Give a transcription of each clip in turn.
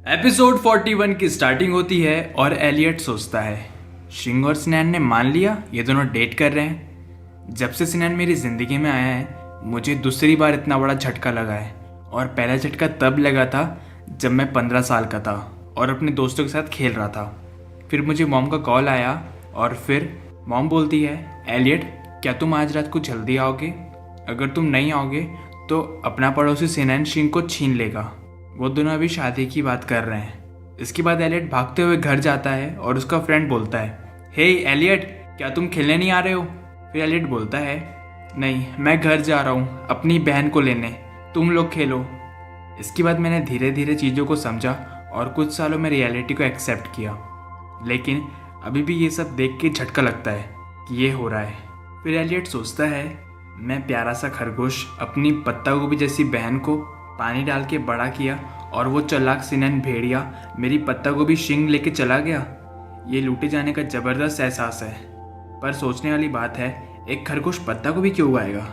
Episode 41 की starting होती है और एलियट सोचता है शिंग और सिनैन ने मान लिया ये दोनों डेट कर रहे हैं। जब से सिनैन मेरी ज़िंदगी में आया है मुझे दूसरी बार इतना बड़ा झटका लगा है और पहला झटका तब लगा था जब मैं 15 साल का था और अपने दोस्तों के साथ खेल रहा था। फिर मुझे मॉम का कॉल आया और फिर मॉम बोलती है एलियट क्या तुम आज रात को जल्दी आओगे? अगर तुम नहीं आओगे तो अपना पड़ोसी सिनैन शिंग को छीन लेगा। वो दोनों अभी शादी की बात कर रहे हैं। इसके बाद एलियट भागते हुए घर जाता है और उसका फ्रेंड बोलता है हे एलियट क्या तुम खेलने नहीं आ रहे हो? फिर एलियट बोलता है नहीं मैं घर जा रहा हूँ अपनी बहन को लेने, तुम लोग खेलो। इसके बाद मैंने धीरे धीरे चीज़ों को समझा और कुछ सालों में रियलिटी को एक्सेप्ट किया, लेकिन अभी भी ये सब देख के झटका लगता है कि ये हो रहा है। फिर एलियट सोचता है मैं प्यारा सा खरगोश अपनी पत्ता गोभी जैसी बहन को पानी डाल के बड़ा किया और वो चालाक सिनैन भेड़िया मेरी पत्ता गोभी शिंग लेके चला गया। ये लूटे जाने का ज़बरदस्त एहसास है, पर सोचने वाली बात है एक खरगोश पत्ता गोभी क्यों उगाएगा?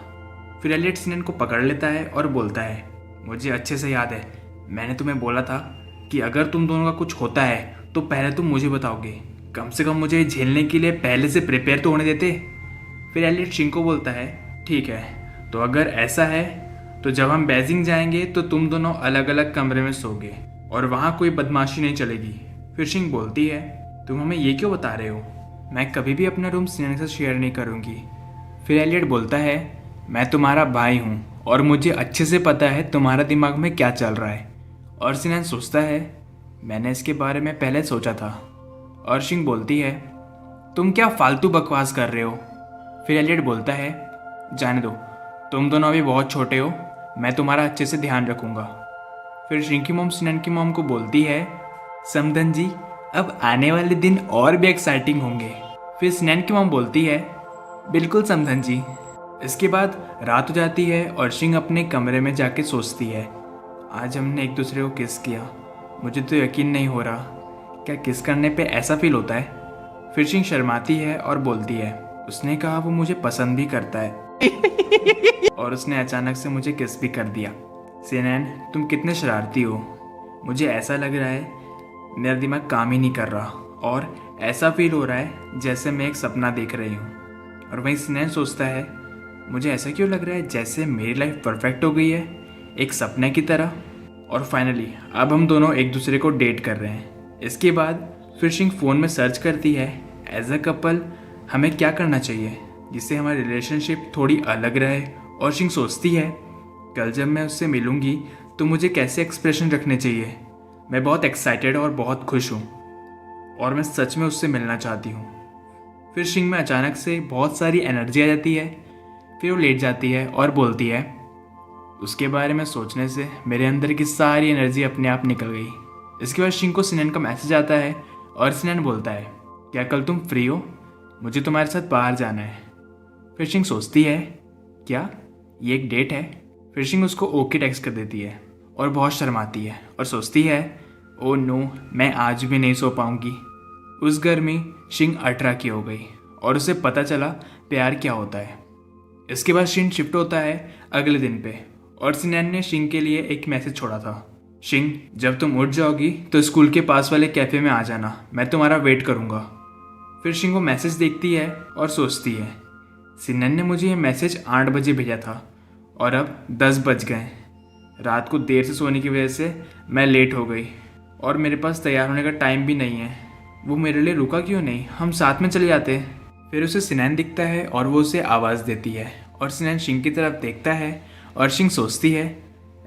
फिर एलियट सिनैन को पकड़ लेता है और बोलता है मुझे अच्छे से याद है मैंने तुम्हें बोला था कि अगर तुम दोनों का कुछ होता है तो पहले तुम मुझे बताओगे, कम से कम मुझे झेलने के लिए पहले से प्रिपेयर तो होने देते। फिर एलियट शिंग को बोलता है ठीक है तो अगर ऐसा है तो जब हम बेजिंग जाएंगे तो तुम दोनों अलग अलग कमरे में सोगे और वहाँ कोई बदमाशी नहीं चलेगी। फिर शिंग बोलती है तुम हमें ये क्यों बता रहे हो? मैं कभी भी अपना रूम सिनैन के साथ शेयर नहीं करूँगी। फिर एलियट बोलता है मैं तुम्हारा भाई हूँ और मुझे अच्छे से पता है तुम्हारा दिमाग में क्या चल रहा है। और सिनैन सोचता है मैंने इसके बारे में पहले सोचा था। और शिंग बोलती है तुम क्या फालतू बकवास कर रहे हो? फिर एलियट बोलता है जाने दो, तुम दोनों अभी बहुत छोटे हो, मैं तुम्हारा अच्छे से ध्यान रखूँगा। फिर शिंग की मॉम सिनैन की मॉम को बोलती है समधन जी अब आने वाले दिन और भी एक्साइटिंग होंगे। फिर सिनैन की मॉम बोलती है बिल्कुल समधन जी। इसके बाद रात हो जाती है और शिंग अपने कमरे में जाके सोचती है आज हमने एक दूसरे को किस किया, मुझे तो यकीन नहीं हो रहा, क्या किस करने पे ऐसा फील होता है? फिर शिंग शर्माती है और बोलती है उसने कहा वो मुझे पसंद भी करता है और उसने अचानक से मुझे किस भी कर दिया। सिनैन तुम कितने शरारती हो, मुझे ऐसा लग रहा है मेरा दिमाग काम ही नहीं कर रहा और ऐसा फील हो रहा है जैसे मैं एक सपना देख रही हूँ। और वहीं सिनैन सोचता है मुझे ऐसा क्यों लग रहा है जैसे मेरी लाइफ परफेक्ट हो गई है एक सपने की तरह। और फाइनली अब हम दोनों एक दूसरे को डेट कर रहे हैं। इसके बाद फिर शिंग फ़ोन में सर्च करती है एज अ कपल हमें क्या करना चाहिए जिससे हमारी रिलेशनशिप थोड़ी अलग रहे। और शिंग सोचती है कल जब मैं उससे मिलूंगी तो मुझे कैसे एक्सप्रेशन रखने चाहिए। मैं बहुत एक्साइटेड और बहुत खुश हूँ और मैं सच में उससे मिलना चाहती हूँ। फिर शिंग में अचानक से बहुत सारी एनर्जी आ जाती है। फिर वो लेट जाती है और बोलती है उसके बारे में सोचने से मेरे अंदर की सारी एनर्जी अपने आप निकल गई। इसके बाद शिंग को सिनैन का मैसेज आता है और सिनैन बोलता है क्या कल तुम फ्री हो, मुझे तुम्हारे साथ बाहर जाना है। फिर शिंग सोचती है क्या ये एक डेट है? फिर शिंग उसको ओके टेक्स्ट कर देती है और बहुत शर्माती है और सोचती है ओ नो मैं आज भी नहीं सो पाऊंगी। उस घर में शिंग 18 की हो गई और उसे पता चला प्यार क्या होता है। इसके बाद शिंग शिफ्ट होता है अगले दिन पे और सिनैन ने शिंग के लिए एक मैसेज छोड़ा था शिंग जब तुम उठ जाओगी तो स्कूल के पास वाले कैफ़े में आ जाना, मैं तुम्हारा वेट करूँगा। फिर शिंग वो मैसेज देखती है और सोचती है सिनैन ने मुझे ये मैसेज 8 बजे भेजा था और अब 10 बज गए। रात को देर से सोने की वजह से मैं लेट हो गई और मेरे पास तैयार होने का टाइम भी नहीं है। वो मेरे लिए रुका क्यों नहीं, हम साथ में चले जाते। फिर उसे सिनैन दिखता है और वो उसे आवाज़ देती है और सिनैन शिंग की तरफ देखता है और शिंग सोचती है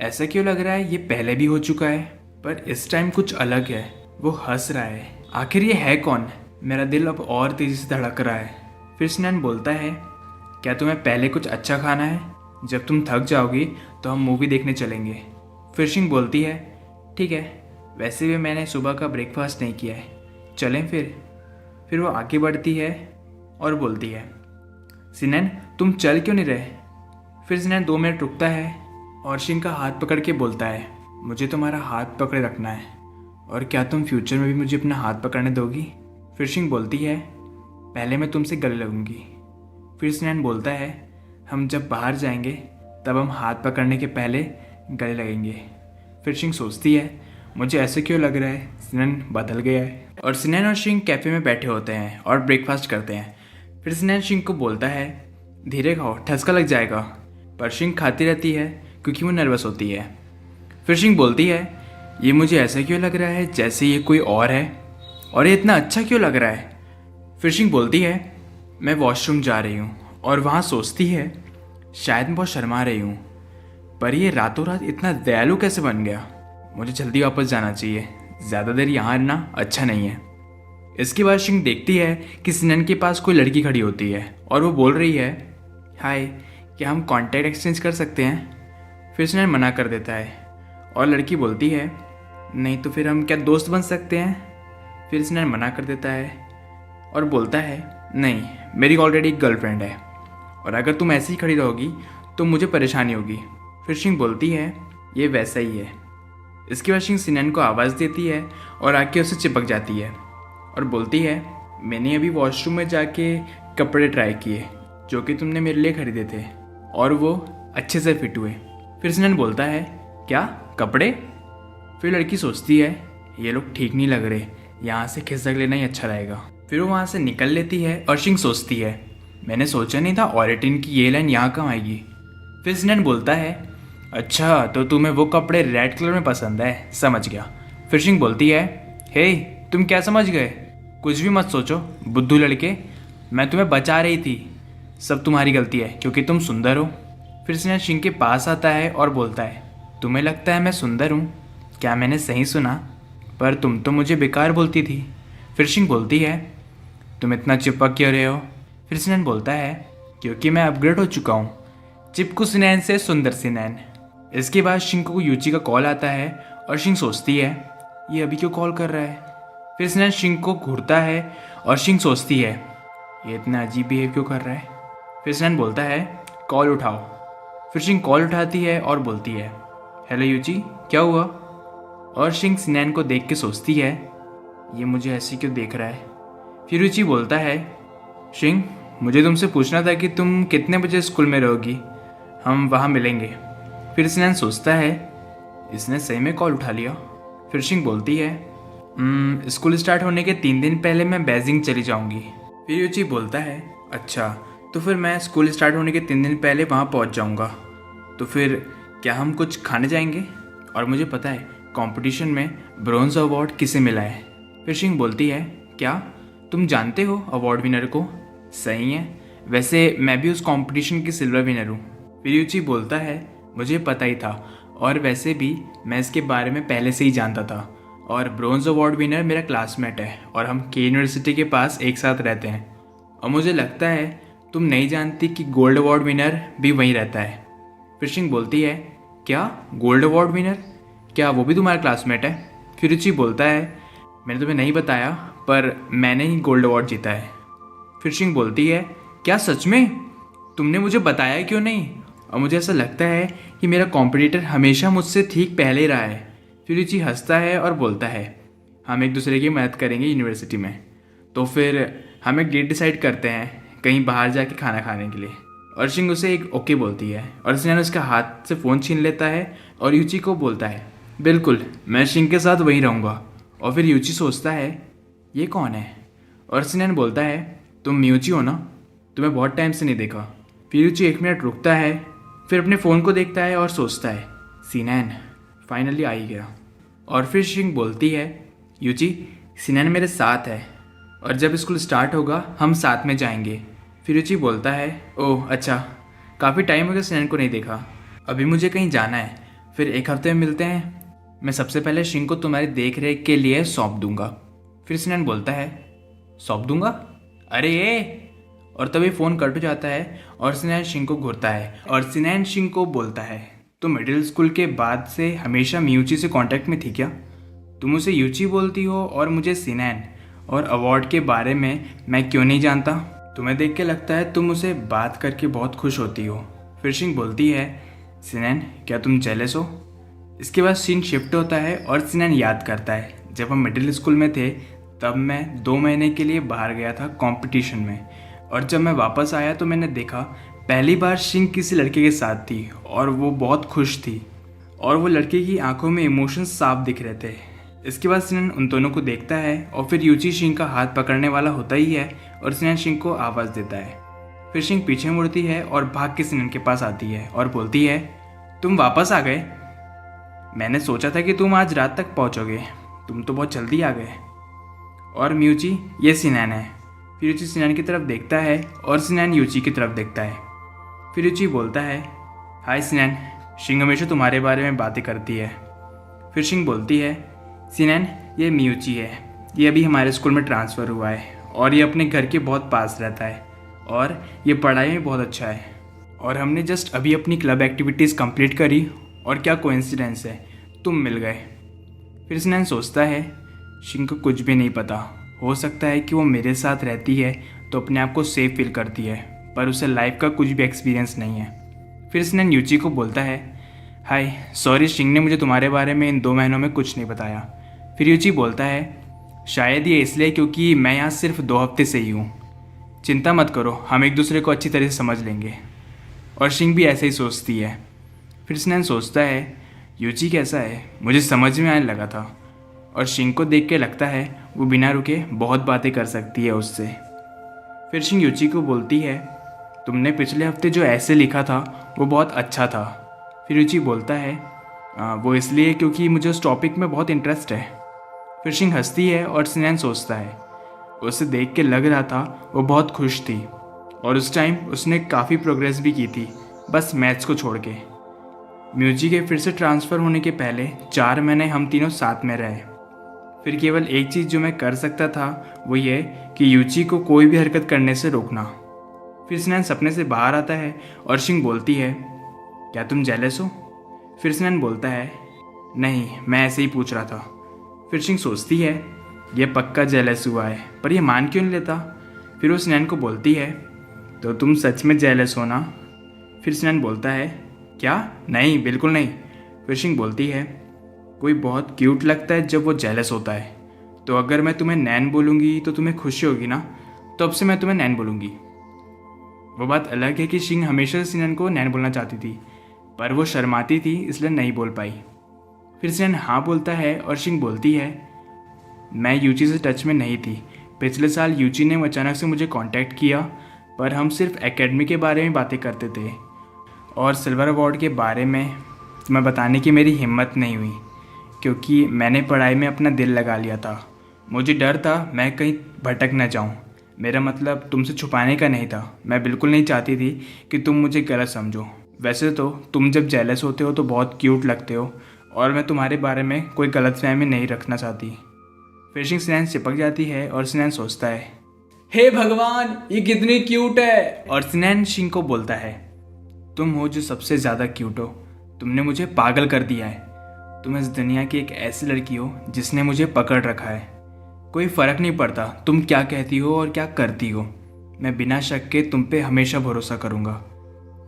ऐसा क्यों लग रहा है ये पहले भी हो चुका है पर इस टाइम कुछ अलग है। वो हंस रहा है, आखिर ये है कौन? मेरा दिल अब और तेज़ी से धड़क रहा है। फिर सिनैन बोलता है क्या तुम्हें पहले कुछ अच्छा खाना है, जब तुम थक जाओगी तो हम मूवी देखने चलेंगे। फिर शिंग बोलती है ठीक है वैसे भी मैंने सुबह का ब्रेकफास्ट नहीं किया है, चलें फिर वो आगे बढ़ती है और बोलती है सिनैन तुम चल क्यों नहीं रहे? फिर सिनैन 2 मिनट रुकता है और शिंग का हाथ पकड़ के बोलता है मुझे तुम्हारा हाथ पकड़े रखना है और क्या तुम फ्यूचर में भी मुझे अपना हाथ पकड़ने दोगी? फिर शिंग बोलती है पहले मैं तुमसे गले लगूंगी। फिर सिनैन बोलता है हम जब बाहर जाएंगे तब हम हाथ पकड़ने के पहले गले लगेंगे। फिर शिंग सोचती है मुझे ऐसे क्यों लग रहा है सिनैन बदल गया है। और सिनैन और शिंग कैफ़े में बैठे होते हैं और ब्रेकफास्ट करते हैं। फिर सिनैन शिंग को बोलता है धीरे खाओ, ठसका लग जाएगा। पर शिंग खाती रहती है क्योंकि वो नर्वस होती है। फिर शिंग बोलती है ये मुझे ऐसा क्यों लग रहा है जैसे ये कोई और है, और ये इतना अच्छा क्यों लग रहा है। फिर शिंग बोलती है मैं वॉशरूम जा रही हूँ, और वहाँ सोचती है शायद मैं बहुत शर्मा रही हूँ, पर ये रातों रात इतना दयालु कैसे बन गया। मुझे जल्दी वापस जाना चाहिए, ज़्यादा देर यहाँ रहना अच्छा नहीं है। इसके बाद शिंग देखती है कि सिनैन के पास कोई लड़की खड़ी होती है और वो बोल रही है हाय, क्या हम कॉन्टैक्ट एक्सचेंज कर सकते हैं। फिर सिनैन मना कर देता है और लड़की बोलती है नहीं तो फिर हम क्या दोस्त बन सकते हैं। फिर सिनैन मना कर देता है और बोलता है नहीं, मेरी ऑलरेडी एक गर्लफ्रेंड है, और अगर तुम ऐसे ही खड़ी रहोगी तो मुझे परेशानी होगी। फिर शिंग बोलती है ये वैसा ही है। इसके बाद शिंग सिनैन को आवाज़ देती है और आके उसे चिपक जाती है और बोलती है मैंने अभी वॉशरूम में जाके कपड़े ट्राई किए जो कि तुमने मेरे लिए खरीदे थे, और वो अच्छे से फिट हुए। फिर सिनैन बोलता है क्या कपड़े। फिर लड़की सोचती है ये लोग ठीक नहीं लग रहे, यहाँ से खिसक लेना ही अच्छा रहेगा। फिर वो वहाँ से निकल लेती है और शिंग सोचती है मैंने सोचा नहीं था ऑरेटिन की ये लाइन यहाँ कहाँ आएगी। फिर सिनैन बोलता है अच्छा तो तुम्हें वो कपड़े रेड कलर में पसंद है, समझ गया। फिर शिंग बोलती है हे तुम क्या समझ गए, कुछ भी मत सोचो बुद्धू लड़के, मैं तुम्हें बचा रही थी, सब तुम्हारी गलती है क्योंकि तुम सुंदर हो। फिर सिनैन शिंग के पास आता है और बोलता है तुम्हें लगता है मैं सुंदर हूँ, क्या मैंने सही सुना, पर तुम तो मुझे बेकार बोलती थी। फिर शिंग बोलती है तुम इतना चिपक क्यों रहे हो। फिर सिनैन बोलता है क्योंकि मैं अपग्रेड हो चुका हूँ, चिपकू सिनैन से सुंदर सिनैन। इसके बाद शिंग को यूची का कॉल आता है और शिंग सोचती है ये अभी क्यों कॉल कर रहा है। फिर सिनैन शिंग को घूरता है और शिंग सोचती है ये इतना अजीब बिहेव क्यों कर रहा है। फिर सिनैन बोलता है कॉल उठाओ। फिर शिंग कॉल उठाती है और बोलती है हेलो यूची, क्या हुआ। और शिंग सिनैन को देख के सोचती है ये मुझे ऐसे क्यों देख रहा है। फिर यूची बोलता है शिंग मुझे तुमसे पूछना था कि तुम कितने बजे स्कूल में रहोगी, हम वहाँ मिलेंगे। फिर सिनैन सोचता है इसने सही में कॉल उठा लिया। फिर शिंग बोलती है स्कूल स्टार्ट होने के 3 दिन पहले मैं बेजिंग चली जाऊंगी। फिर यूची बोलता है अच्छा तो फिर मैं स्कूल स्टार्ट होने के 3 दिन पहले वहाँ पहुँच जाऊँगा, तो फिर क्या हम कुछ खाने जाएंगे, और मुझे पता है कंपटीशन में ब्रोंज अवार्ड किसे मिला है। फिर शिंग बोलती है क्या तुम जानते हो अवार्ड विनर को। सही है, वैसे मैं भी उस कंपटीशन की सिल्वर विनर हूँ। फिर यूची बोलता है मुझे पता ही था, और वैसे भी मैं इसके बारे में पहले से ही जानता था, और ब्रोंज अवार्ड विनर मेरा क्लासमेट है और हम के यूनिवर्सिटी के पास एक साथ रहते हैं। और मुझे लगता है तुम नहीं जानती कि गोल्ड अवार्ड विनर भी वहीं रहता है। फिर शिंग बोलती है क्या गोल्ड अवार्ड विनर, क्या वो भी तुम्हारा क्लासमेट है। फिर यूची बोलता है मैंने तुम्हें नहीं बताया, पर मैंने ही गोल्ड अवार्ड जीता है। फिर शिंग बोलती है क्या सच में, तुमने मुझे बताया क्यों नहीं। और मुझे ऐसा लगता है कि मेरा कॉम्पिटिटर हमेशा मुझसे ठीक पहले ही रहा है। फिर यूची हंसता है और बोलता है हम एक दूसरे की मदद करेंगे यूनिवर्सिटी में, तो फिर हम एक डेट डिसाइड करते हैं कहीं बाहर जाके खाना खाने के लिए। और शिंग उसे एक ओके बोलती है और सिनैन उसका हाथ से फ़ोन छीन लेता है और यूची को बोलता है बिल्कुल मैं शिंग के साथ वहीं रहूँगा। और फिर यूची सोचता है ये कौन है, और सिनैन बोलता है तुम यूची हो ना, तुम्हें बहुत टाइम से नहीं देखा। फिर यूची 1 मिनट रुकता है, फिर अपने फ़ोन को देखता है और सोचता है सिनैन फाइनली आ ही गया। और फिर शिंग बोलती है यूची सिनैन मेरे साथ है, और जब स्कूल स्टार्ट होगा हम साथ में जाएंगे। फिर यूची बोलता है ओह अच्छा, काफ़ी टाइम हो गया सिनैन को नहीं देखा, अभी मुझे कहीं जाना है, फिर 1 हफ्ते में मिलते हैं। मैं सबसे पहले शिंग को तुम्हारी देख रेख के लिए सौंप दूंगा। फिर सिनैन बोलता है सौंप दूंगा, अरे ये। और तभी फ़ोन कट हो जाता है और सिनैन शिंग को घूरता है और सिनैन शिंग को बोलता है तो मिडिल स्कूल के बाद से हमेशा मियूची से कांटेक्ट में थी क्या, तुम उसे यूची बोलती हो और मुझे सिनैन, और अवार्ड के बारे में मैं क्यों नहीं जानता। तुम्हें देख के लगता है तुम उसे बात करके बहुत खुश होती हो। फिर शिंग बोलती है सिनैन क्या तुम जेलस हो। इसके बाद सीन शिफ्ट होता है और सिनैन याद करता है जब हम मिडिल स्कूल में थे तब मैं 2 महीने के लिए बाहर गया था कंपटीशन में, और जब मैं वापस आया तो मैंने देखा पहली बार शिंग किसी लड़के के साथ थी और वो बहुत खुश थी, और वो लड़के की आंखों में इमोशंस साफ दिख रहे थे। इसके बाद सिनन उन दोनों को देखता है और फिर यूची शिंग का हाथ पकड़ने वाला होता ही है और सिनन शिंग को आवाज़ देता है। फिर शिंग पीछे मुड़ती है और भाग के सिनन के पास आती है और बोलती है, तुम वापस आ गए। मैंने सोचा था कि तुम आज रात तक पहुंचोगे, तुम तो बहुत जल्दी आ गए। और म्यूची, ये सिनन है। फिर यूची सिनन की तरफ देखता है और सिनन यूची की तरफ देखता है। फिर यूची बोलता है, हाय सिनन, शिंग हमेशा तुम्हारे बारे में बातें करती है। फिर शिंग बोलती है, सिनन, ये म्यूची है, ये अभी हमारे स्कूल में ट्रांसफ़र हुआ है और ये अपने घर के बहुत पास रहता है और ये पढ़ाई में बहुत अच्छा है। और हमने जस्ट अभी अपनी क्लब एक्टिविटीज़ कंप्लीट करी और क्या कोइंसिडेंस है, तुम मिल गए। फिर सिनन सोचता है, शिंग को कुछ भी नहीं पता, हो सकता है कि वो मेरे साथ रहती है तो अपने आप को सेफ फील करती है, पर उसे लाइफ का कुछ भी एक्सपीरियंस नहीं है। फिर सिनन यूची को बोलता है, हाय सॉरी, शिंग ने मुझे तुम्हारे बारे में इन 2 महीनों में कुछ नहीं बताया। फिर यूची बोलता है, शायद ये इसलिए क्योंकि मैं यहाँ सिर्फ 2 हफ्ते से ही हूँ। चिंता मत करो, हम एक दूसरे को अच्छी तरह से समझ लेंगे। और शिंग भी ऐसे ही सोचती है। फिर सिनन सोचता है, यूची कैसा है, मुझे समझ में आने लगा था। और शिंग को देख के लगता है वो बिना रुके बहुत बातें कर सकती है उससे। फिर शिंग यूची को बोलती है, तुमने पिछले हफ्ते जो ऐसे लिखा था वो बहुत अच्छा था। फिर यूची बोलता है, वो इसलिए क्योंकि मुझे उस टॉपिक में बहुत इंटरेस्ट है। फिर शिंग हंसती है और सिनन सोचता है, उसे देख के लग रहा था वो बहुत खुश थी और उस टाइम उसने काफ़ी प्रोग्रेस भी की थी, बस मैथ्स को छोड़ के। म्यूची के फिर से ट्रांसफ़र होने के पहले 4 महीने हम तीनों साथ में रहे। फिर केवल एक चीज़ जो मैं कर सकता था वो ये कि यूची को कोई भी हरकत करने से रोकना। फिर सिनन सपने से बाहर आता है और शिंग बोलती है, क्या तुम जेलस हो? फिर सिनन बोलता है, नहीं, मैं ऐसे ही पूछ रहा था। फिर शिंग सोचती है, ये पक्का जेलस हुआ है, पर ये मान क्यों नहीं लेता? फिर वो सिनन को बोलती है, तो तुम सच में जेलस हो ना? फिर सिनन बोलता है, क्या? नहीं, बिल्कुल नहीं। फिर शिंग बोलती है, कोई बहुत क्यूट लगता है जब वो जेलस होता है, तो अगर मैं तुम्हें नैन बोलूँगी तो तुम्हें खुशी होगी ना, तो अब से मैं तुम्हें नैन बोलूँगी। वो बात अलग है कि शिंग हमेशा सिनन को नैन बोलना चाहती थी, पर वो शर्माती थी इसलिए नहीं बोल पाई। फिर सिनन हाँ बोलता है और शिंग बोलती है, मैं यूची से टच में नहीं थी। पिछले साल यूची ने अचानक से मुझे कांटेक्ट किया, पर हम सिर्फ एकेडमी के बारे में बातें करते थे और सिल्वर अवार्ड के बारे में मैं बताने की मेरी हिम्मत नहीं हुई क्योंकि मैंने पढ़ाई में अपना दिल लगा लिया था। मुझे डर था मैं कहीं भटक न जाऊं। मेरा मतलब तुमसे छुपाने का नहीं था, मैं बिल्कुल नहीं चाहती थी कि तुम मुझे गलत समझो। वैसे तो तुम जब जेलस होते हो तो बहुत क्यूट लगते हो और मैं तुम्हारे बारे में कोई गलतफहमी नहीं रखना चाहती। फिर शिंग सिनन चिपक जाती है और सिनन सोचता है, हे भगवान, ये कितनी क्यूट है। और सिनन शिंग को बोलता है, तुम हो जो सबसे ज़्यादा क्यूट हो, तुमने मुझे पागल कर दिया है। तुम इस दुनिया की एक ऐसी लड़की हो जिसने मुझे पकड़ रखा है। कोई फ़र्क नहीं पड़ता तुम क्या कहती हो और क्या करती हो, मैं बिना शक के तुम पे हमेशा भरोसा करूँगा।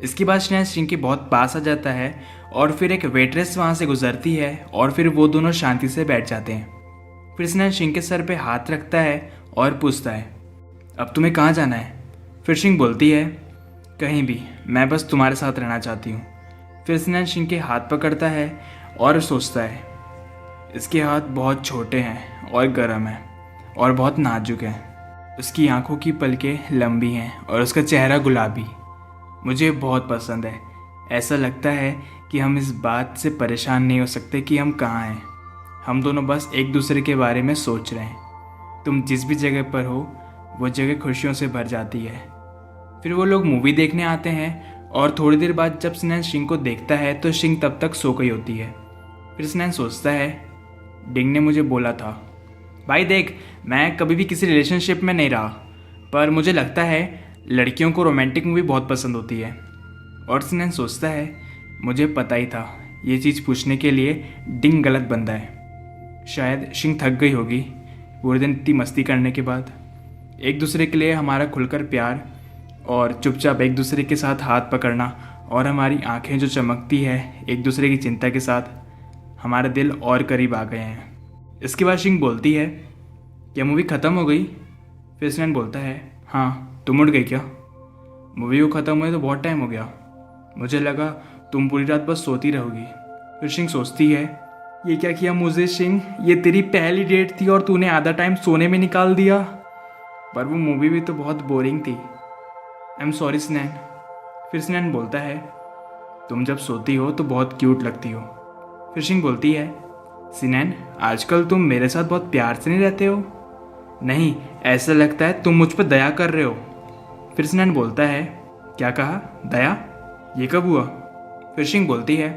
इसके बाद सिनन शिंग के बहुत पास आ जाता है और फिर एक वेट्रेस वहाँ से गुजरती है और फिर वो दोनों शांति से बैठ जाते हैं। फिर सिनन शिंग के सर पे हाथ रखता है और पूछता है, अब तुम्हें कहाँ जाना है? फिर शिंग बोलती है, कहीं भी, मैं बस तुम्हारे साथ रहना चाहती हूँ। फिर सिनन शिंग के हाथ पकड़ता है और सोचता है, इसके हाथ बहुत छोटे हैं और गर्म हैं और बहुत नाजुक हैं। उसकी आंखों की पलकें लंबी हैं और उसका चेहरा गुलाबी। मुझे बहुत पसंद है। ऐसा लगता है कि हम इस बात से परेशान नहीं हो सकते कि हम कहाँ हैं। हम दोनों बस एक दूसरे के बारे में सोच रहे हैं। तुम जिस भी जगह पर हो वो जगह खुशियों से भर जाती है। फिर वो लोग मूवी देखने आते हैं और थोड़ी देर बाद जब सिनन शिंग को देखता है तो शिंग तब तक सो गई होती है। फिर सिनन सोचता है, डिंग ने मुझे बोला था, भाई देख, मैं कभी भी किसी रिलेशनशिप में नहीं रहा, पर मुझे लगता है लड़कियों को रोमांटिक मूवी बहुत पसंद होती है। और सिनन सोचता है, मुझे पता ही था ये चीज़ पूछने के लिए डिंग गलत बंदा है। शायद शिंग थक गई होगी पूरे दिन इतनी मस्ती करने के बाद। एक दूसरे के लिए हमारा खुलकर प्यार और चुपचाप एक दूसरे के साथ हाथ पकड़ना और हमारी आंखें जो चमकती है एक दूसरे की चिंता के साथ, हमारे दिल और करीब आ गए हैं। इसके बाद शिंग बोलती है, क्या मूवी ख़त्म हो गई? फिर सिनन बोलता है, हाँ, तुम उठ गई क्या? मूवी को ख़त्म हुए तो बहुत टाइम हो गया, मुझे लगा तुम पूरी रात बस सोती रहोगी। फिर शिंग सोचती है, ये क्या किया मुझे शिंग? ये तेरी पहली डेट थी और तूने आधा टाइम सोने में निकाल दिया। पर वो मूवी भी तो बहुत बोरिंग थी। आई एम सॉरी स्नैन। फिर स्नैन बोलता है, तुम जब सोती हो तो बहुत क्यूट लगती हो। फिर शिंग बोलती है, सिनैन आजकल तुम मेरे साथ बहुत प्यार से नहीं रहते हो। नहीं, ऐसा लगता है तुम मुझ पर दया कर रहे हो। फिर सिनैन बोलता है, क्या कहा? दया? ये कब हुआ? फिर शिंग बोलती है,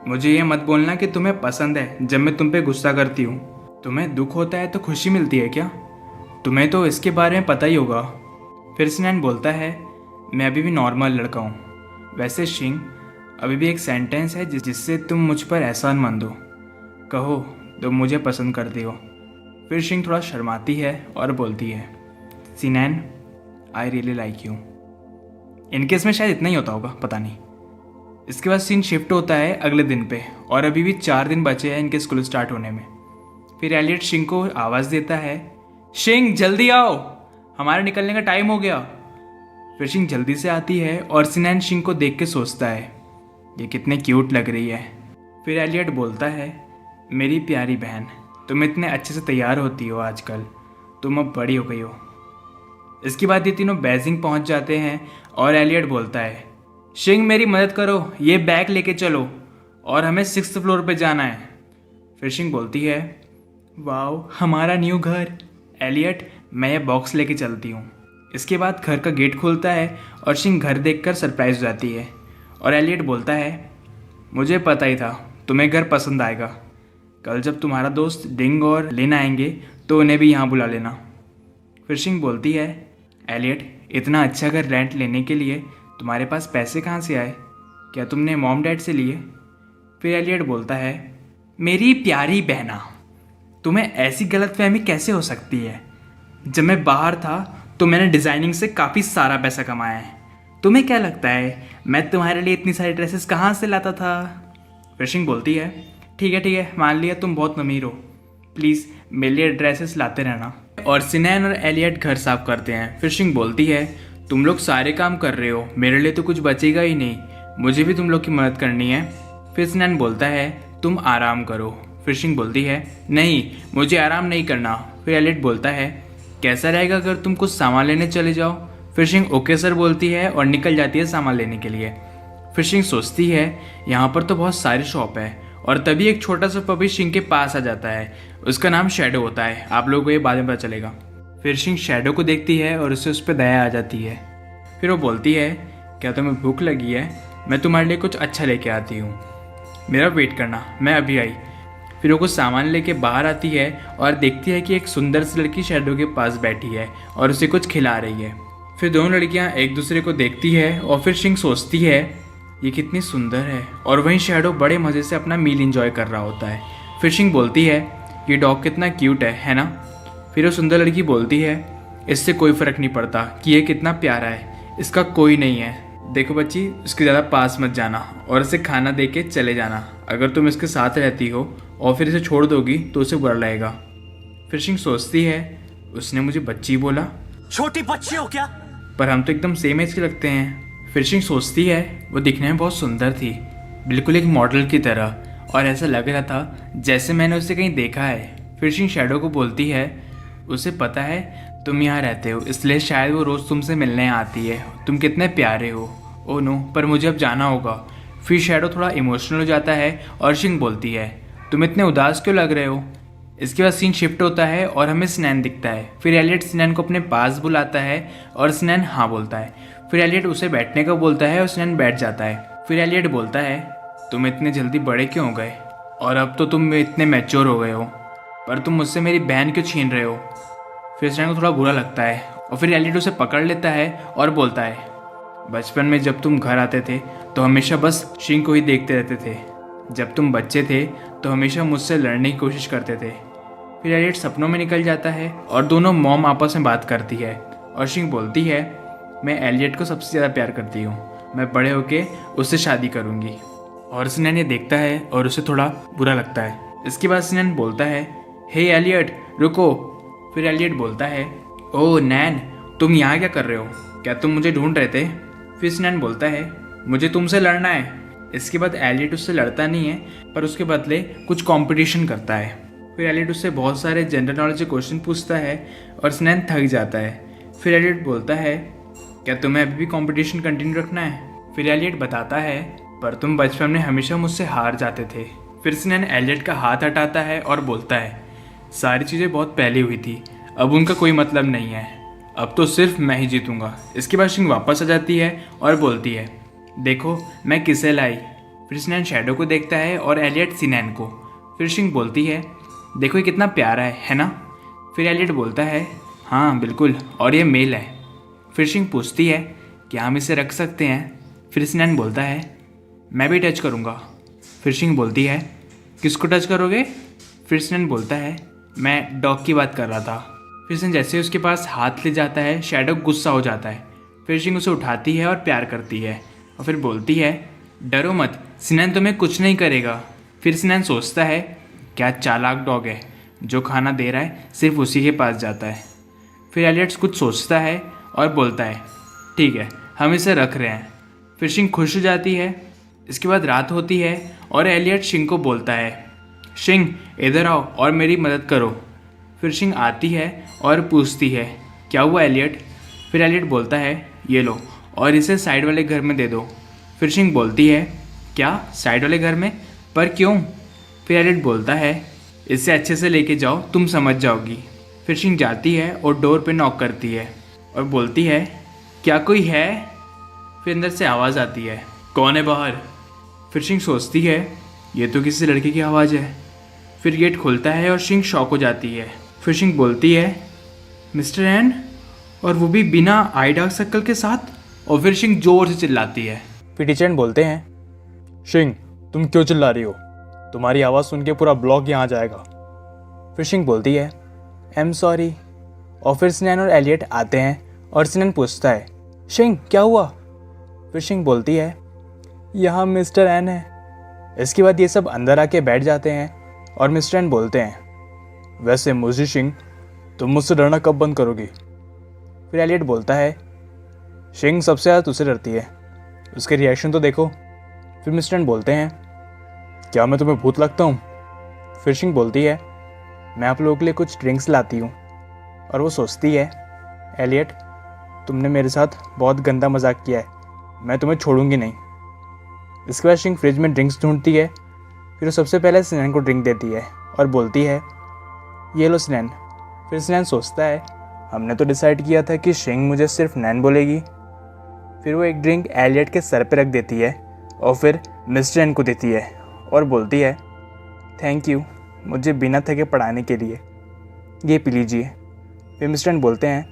मुझे ये मत बोलना कि तुम्हें पसंद है जब मैं तुम पे गुस्सा करती हूँ। तुम्हें दुख होता है तो खुशी मिलती है क्या? तुम्हें तो इसके बारे में पता ही होगा। फिर सिनैन बोलता है, मैं अभी भी नॉर्मल लड़का हूँ। वैसे शिंग, अभी भी एक सेंटेंस है जिससे तुम मुझ पर एहसानमंद हो। कहो तुम मुझे पसंद करती हो। फिर शिंग थोड़ा शर्माती है और बोलती है, सिनैन आई रियली लाइक यू। इनके इसमें शायद इतना ही होता होगा, पता नहीं। इसके बाद सीन शिफ्ट होता है अगले दिन पे और अभी भी 4 दिन बचे हैं इनके स्कूल स्टार्ट होने में। फिर एलियट शिंग को आवाज़ देता है, शिंग जल्दी आओ, हमारे निकलने का टाइम हो गया। फिर शिंग जल्दी से आती है और सिनैन शिंग को देख के सोचता है, ये कितने क्यूट लग रही है। फिर एलियट बोलता है, मेरी प्यारी बहन, तुम इतने अच्छे से तैयार होती हो आजकल, तुम अब बड़ी हो गई हो। इसके बाद ये तीनों बेजिंग पहुंच जाते हैं और एलियट बोलता है, शिंग मेरी मदद करो, ये बैग लेके चलो और हमें 6th फ्लोर पे जाना है। फिर शिंग बोलती है, वाओ हमारा न्यू घर। एलियट मैं ये बॉक्स लेके चलती हूँ। इसके बाद घर का गेट खुलता है और शिंग घर देखकर सरप्राइज हो जाती है और एलियट बोलता है, मुझे पता ही था तुम्हें घर पसंद आएगा। कल जब तुम्हारा दोस्त डिंग और लिन आएंगे तो उन्हें भी यहाँ बुला लेना। फिर शिंग बोलती है, एलियट इतना अच्छा घर रेंट लेने के लिए तुम्हारे पास पैसे कहाँ से आए? क्या तुमने मॉम डैड से लिए? फिर एलियट बोलता है, मेरी प्यारी बहना, तुम्हें ऐसी गलतफहमी कैसे हो सकती है? जब मैं बाहर था तो मैंने डिज़ाइनिंग से काफ़ी सारा पैसा कमाया है। तुम्हें क्या लगता है मैं तुम्हारे लिए इतनी सारी ड्रेसेस कहाँ से लाता था? फिर शिंग बोलती है, ठीक है मान लिया तुम बहुत अमीर हो, प्लीज़ मेरे लिए ड्रेसेस लाते रहना। और सिनैन और एलियट घर साफ करते हैं। फिर शिंग बोलती है, तुम लोग सारे काम कर रहे हो, मेरे लिए तो कुछ बचेगा ही नहीं, मुझे भी तुम लोग की मदद करनी है। फिर सिनैन बोलता है, तुम आराम करो। फिर शिंग बोलती है, नहीं मुझे आराम नहीं करना। फिर एलियट बोलता है, कैसा रहेगा अगर तुम कुछ सामान लेने चले जाओ? फिर शिंग ओके सर बोलती है और निकल जाती है सामान लेने के लिए। फिर शिंग सोचती है, यहाँ पर तो बहुत सारी शॉप है। और तभी एक छोटा सा पपी शिंग के पास आ जाता है। उसका नाम शैडो होता है, आप लोगों को ये बाद में पता चलेगा। फिर शिंग शैडो को देखती है और उससे उस पर दया आ जाती है। फिर वो बोलती है, क्या तुम्हें भूख लगी है? मैं तुम्हारे लिए कुछ अच्छा लेके आती हूँ, मेरा वेट करना, मैं अभी आई। फिर वो कुछ सामान लेके बाहर आती है और देखती है कि एक सुंदर सी लड़की शैडो के पास बैठी है और उसे कुछ खिला रही है। फिर दोनों लड़कियां एक दूसरे को देखती है और फिर शिंग सोचती है, ये कितनी सुंदर है। और वहीं शैडो बड़े मज़े से अपना मील एंजॉय कर रहा होता है। फिर शिंग बोलती है, ये डॉग कितना क्यूट है ना? फिर वो सुंदर लड़की बोलती है, इससे कोई फ़र्क नहीं पड़ता कि ये कितना प्यारा है, इसका कोई नहीं है। देखो बच्ची, उसके ज़्यादा पास मत जाना और इसे खाना दे के चले जाना। अगर तुम इसके साथ रहती हो और फिर इसे छोड़ दोगी तो उसे बुरा लगेगा। फिर शिंग सोचती है, उसने मुझे बच्ची बोला, छोटी बच्ची हो क्या? पर हम तो एकदम सेम एज के लगते हैं। फिर शिंग सोचती है, वो दिखने में बहुत सुंदर थी, बिल्कुल एक मॉडल की तरह, और ऐसा लग रहा था जैसे मैंने उसे कहीं देखा है। फिर शिंग शैडो को बोलती है, उसे पता है तुम यहाँ रहते हो, इसलिए शायद वो रोज़ तुमसे मिलने आती है, तुम कितने प्यारे हो। ओ नो, पर मुझे अब जाना होगा। फिर शैडो थोड़ा इमोशनल हो जाता है और शिंग बोलती है, तुम इतने उदास क्यों लग रहे हो? इसके बाद सीन शिफ्ट होता है और हमें सिनैन दिखता है। फिर एलियट सिनैन को अपने पास बुलाता है और सिनैन हाँ बोलता है। फिर एलियट उसे बैठने का बोलता है और सिनैन बैठ जाता है। फिर एलियट बोलता है, तुम इतने जल्दी बड़े क्यों हो गए और अब तो तुम इतने मैच्योर हो गए हो, पर तुम मुझसे मेरी बहन क्यों छीन रहे हो? फिर सिनैन को थोड़ा बुरा लगता है और फिर एलियट उसे पकड़ लेता है और बोलता है, बचपन में जब तुम घर आते थे तो हमेशा बस शिंग को ही देखते रहते थे। जब तुम बच्चे थे तो हमेशा मुझसे लड़ने की कोशिश करते थे। फिर एलियट सपनों में निकल जाता है और दोनों मॉम आपस में बात करती है और शिंग बोलती है, मैं एलियट को सबसे ज़्यादा प्यार करती हूँ, मैं बड़े होके उससे शादी करूँगी। और सिनैन ये देखता है और उसे थोड़ा बुरा लगता है। इसके बाद सिनैन बोलता है, हे एलियट रुको। फिर एलियट बोलता है, ओह नैन, तुम यहाँ क्या कर रहे हो? क्या तुम मुझे ढूंढ रहे थे? फिर सिनैन बोलता है, मुझे तुमसे लड़ना है। इसके बाद एलियट उससे लड़ता नहीं है, पर उसके बदले कुछ कंपटीशन करता है। फिर एलियट उससे बहुत सारे जनरल नॉलेज के क्वेश्चन पूछता है और स्नैन थक जाता है। फिर एलियट बोलता है, क्या तुम्हें अभी भी कंपटीशन कंटिन्यू रखना है? फिर एलियट बताता है, पर तुम बचपन में हमेशा मुझसे हार जाते थे। फिर स्नैन एलियट का हाथ हटाता है और बोलता है, सारी चीज़ें बहुत पहले हुई थी, अब उनका कोई मतलब नहीं है, अब तो सिर्फ मैं ही जीतूंगा। इसके बाद शिंग वापस आ जाती है और बोलती है, देखो मैं किसे लाई। फिर स्नैन शैडो को देखता है और एलियट सिनैन को। फिर शिंग बोलती है, देखो ये कितना प्यारा है ना? फिर एलियट बोलता है, हाँ बिल्कुल, और ये मेल है। फिर शिंग पूछती है, क्या हम इसे रख सकते हैं? फिर स्नैन बोलता है, मैं भी टच करूँगा। फिर शिंग बोलती है, किसको टच करोगे? फिर स्नैन बोलता है, मैं डॉग की बात कर रहा था। फिर स्नैन जैसे उसके पास हाथ ले जाता है, शैडो गुस्सा हो जाता है। फिर शिंग उसे उठाती है और प्यार करती है और फिर बोलती है, डरो मत, स्नैन तुम्हें कुछ नहीं करेगा। फिर स्नैन सोचता है, क्या चालाक डॉग है, जो खाना दे रहा है सिर्फ उसी के पास जाता है। फिर एलियट कुछ सोचता है और बोलता है, ठीक है हम इसे रख रहे हैं। फिर शिंग खुश हो जाती है। इसके बाद रात होती है और एलियट शिंग को बोलता है, शिंग इधर आओ और मेरी मदद करो। फिर शिंग आती है और पूछती है, क्या हुआ एलियट? फिर एलियट बोलता है, ये लो और इसे साइड वाले घर में दे दो। फिर शिंग बोलती है, क्या साइड वाले घर में, पर क्यों? फिर एलियट बोलता है, इसे अच्छे से लेके जाओ, तुम समझ जाओगी। फिर शिंग जाती है और डोर पे नॉक करती है और बोलती है, क्या कोई है? फिर अंदर से आवाज़ आती है, कौन है बाहर? फिर शिंग सोचती है, ये तो किसी लड़के की आवाज़ है। फिर गेट खुलता है और शिंग शॉक हो जाती है। फिर शिंग बोलती है, मिस्टर एन, और वो भी बिना आई डार्क सर्कल के साथ। और फिर शिंग जोर से चिल्लाती है। फिर टीचर बोलते हैं, शिंग तुम क्यों चिल्ला रही हो? तुम्हारी आवाज़ सुन के पूरा ब्लॉक यहाँ जाएगा। फिर शिंग बोलती है, आई एम सॉरी। और फिर स्नैन और एलियट आते हैं और स्नैन पूछता है, शिंग क्या हुआ? फिर शिंग बोलती है, यहाँ मिस्टर एन है। इसके बाद ये सब अंदर आके बैठ जाते हैं और मिस्टर एन बोलते हैं, वैसे मुझे शिंग तुम मुझसे डरना कब बंद करोगी? फिर एलियट बोलता है, शिंग सबसे ज़्यादा तुझसे डरती है, उसके रिएक्शन तो देखो। फिर मिस्टर एन बोलते हैं, क्या मैं तुम्हें भूत लगता हूँ? फिर शिंग बोलती है, मैं आप लोगों के लिए कुछ ड्रिंक्स लाती हूँ। और वो सोचती है, एलियट तुमने मेरे साथ बहुत गंदा मजाक किया है, मैं तुम्हें छोड़ूंगी नहीं। इसके बाद शिंग फ्रिज में ड्रिंक्स ढूंढती है। फिर वो सबसे पहले स्नैन को ड्रिंक देती है और बोलती है, ये लो स्नैन। फिर स्नैन सोचता है, हमने तो डिसाइड किया था कि शिंग मुझे सिर्फ नैन बोलेगी। फिर वो एक ड्रिंक एलियट के सर पे रख देती है और फिर मिस्टर एन को देती है और बोलती है, थैंक यू मुझे बिना थके पढ़ाने के लिए, ये पी लीजिए। फिर मिस्टर एन बोलते हैं,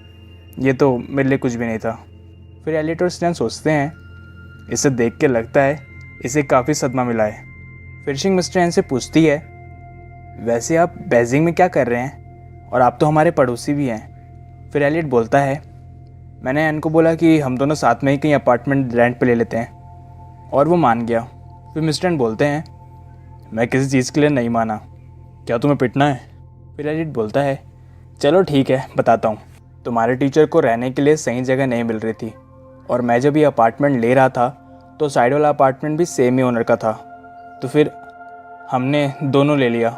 ये तो मेरे लिए कुछ भी नहीं था। फिर एलियट और स्नैन सोचते हैं, इसे देख के लगता है इसे काफ़ी सदमा मिला है। फिर शिंग मिस्टर एन से पूछती है, वैसे आप बेजिंग में क्या कर रहे हैं, और आप तो हमारे पड़ोसी भी हैं। फिर एलियट बोलता है, मैंने एन को बोला कि हम दोनों साथ में ही कहीं अपार्टमेंट रेंट पे ले लेते हैं और वो मान गया। फिर मिस्टर एन बोलते हैं, मैं किसी चीज़ के लिए नहीं माना, क्या तुम्हें पिटना है? फिर एलियट बोलता है, चलो ठीक है बताता हूँ। तुम्हारे टीचर को रहने के लिए सही जगह नहीं मिल रही थी और मैं जब ये अपार्टमेंट ले रहा था तो साइड वाला अपार्टमेंट भी सेम ही ओनर का था, तो फिर हमने दोनों ले लिया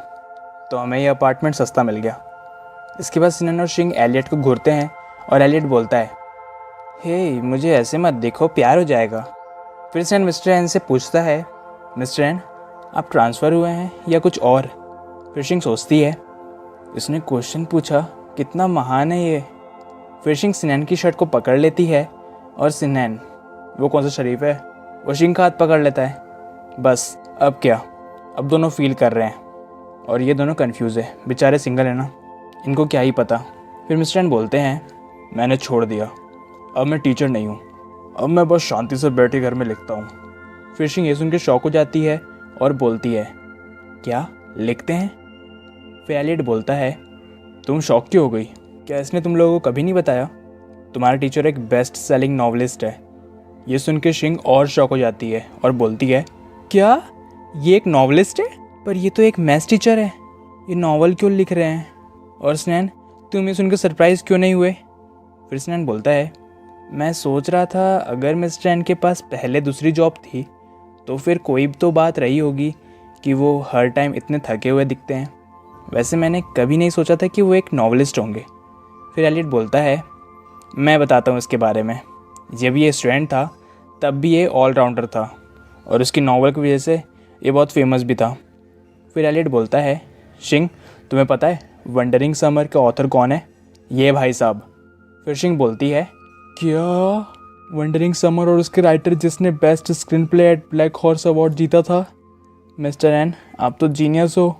तो हमें ये अपार्टमेंट सस्ता मिल गया। इसके बाद स्नैन और शिंग एलियट को घूरते हैं और एलियट बोलता है, हे मुझे ऐसे मत देखो, प्यार हो जाएगा। फिर स्नैन मिस्टर एन से पूछता है, मिस्टर एन आप ट्रांसफ़र हुए हैं या कुछ और? फिर शिंग सोचती है, इसने क्वेश्चन पूछा, कितना महान है ये। फिर शिंग स्नैन की शर्ट को पकड़ लेती है और स्नैन, वो कौन सा शरीफ है, वो शिंग का हाथ पकड़ लेता है। बस अब क्या, अब दोनों फील कर रहे हैं और ये दोनों कंफ्यूज है, बेचारे सिंगल है ना, इनको क्या ही पता। फिर मिस्टर एन बोलते हैं, मैंने छोड़ दिया, अब मैं टीचर नहीं हूँ, अब मैं बस शांति से बैठे घर में लिखता हूँ। फिर शिंग ये सुन के शौक हो जाती है और बोलती है, क्या लिखते हैं? फिर एलियट बोलता है, तुम शौक क्यों हो गई, क्या इसने तुम लोगों को कभी नहीं बताया? तुम्हारा टीचर एक बेस्ट सेलिंग नॉवलिस्ट है। ये सुन के शिंग और शौक हो जाती है और बोलती है, क्या ये एक नॉवलिस्ट है? पर ये तो एक मैथ्स टीचर है, ये नावल क्यों लिख रहे हैं? और स्नैन तुम ये सुनकर सरप्राइज क्यों नहीं हुए? फिर स्नैन बोलता है, मैं सोच रहा था अगर मिस्टर एन के पास पहले दूसरी जॉब थी तो फिर कोई तो बात रही होगी कि वो हर टाइम इतने थके हुए दिखते हैं। वैसे मैंने कभी नहीं सोचा था कि वो एक नॉवलिस्ट होंगे। फिर एलियट बोलता है, मैं बताता हूँ इसके बारे में। जब ये स्टूडेंट था तब भी ये ऑलराउंडर था और उसकी नावल की वजह से ये बहुत फेमस भी था। फिर एलियट बोलता है, शिंग तुम्हें पता है वंडरिंग समर के ऑथर कौन है? ये भाई साहब। फिर शिंग बोलती है, क्या वंडरिंग समर और उसके राइटर जिसने best screen play at black horse award जीता था? मिस्टर एन, आप तो जीनियस हो,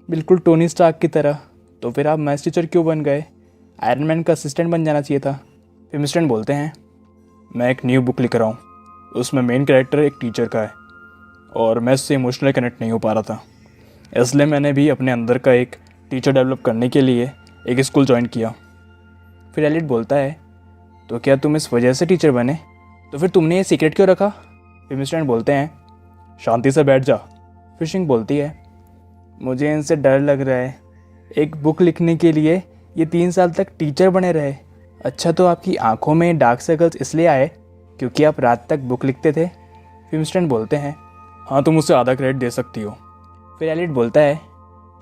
बिल्कुल टोनी स्टार्क की तरह। तो फिर आप मैथ्स टीचर क्यों बन गए? आयरन मैन का असिस्टेंट बन जाना चाहिए था। फिर मिस्टर एन बोलते हैं, मैं एक न्यू बुक लिख रहा हूँ, उसमें मेन कैरेक्टर एक टीचर का है और मैं उससे इमोशनली कनेक्ट नहीं हो पा रहा था, इसलिए मैंने भी अपने अंदर का एक टीचर डेवलप करने के लिए एक स्कूल ज्वाइन किया। फिर एलियट बोलता है, तो क्या तुम इस वजह से टीचर बने? तो फिर तुमने ये सीक्रेट क्यों रखा? फिर मिस्टर एन बोलते हैं, शांति से बैठ जा। फिर शिंग बोलती है, मुझे इनसे डर लग रहा है, एक बुक लिखने के लिए ये 3 साल तक टीचर बने रहे। अच्छा, तो आपकी आंखों में डार्क सर्कल्स इसलिए आए क्योंकि आप रात तक बुक लिखते थे? फिर मिस्टर एन बोलते हैं, हाँ तुम मुझसे आधा क्रेडिट दे सकती हो। फिर एलियट बोलता है,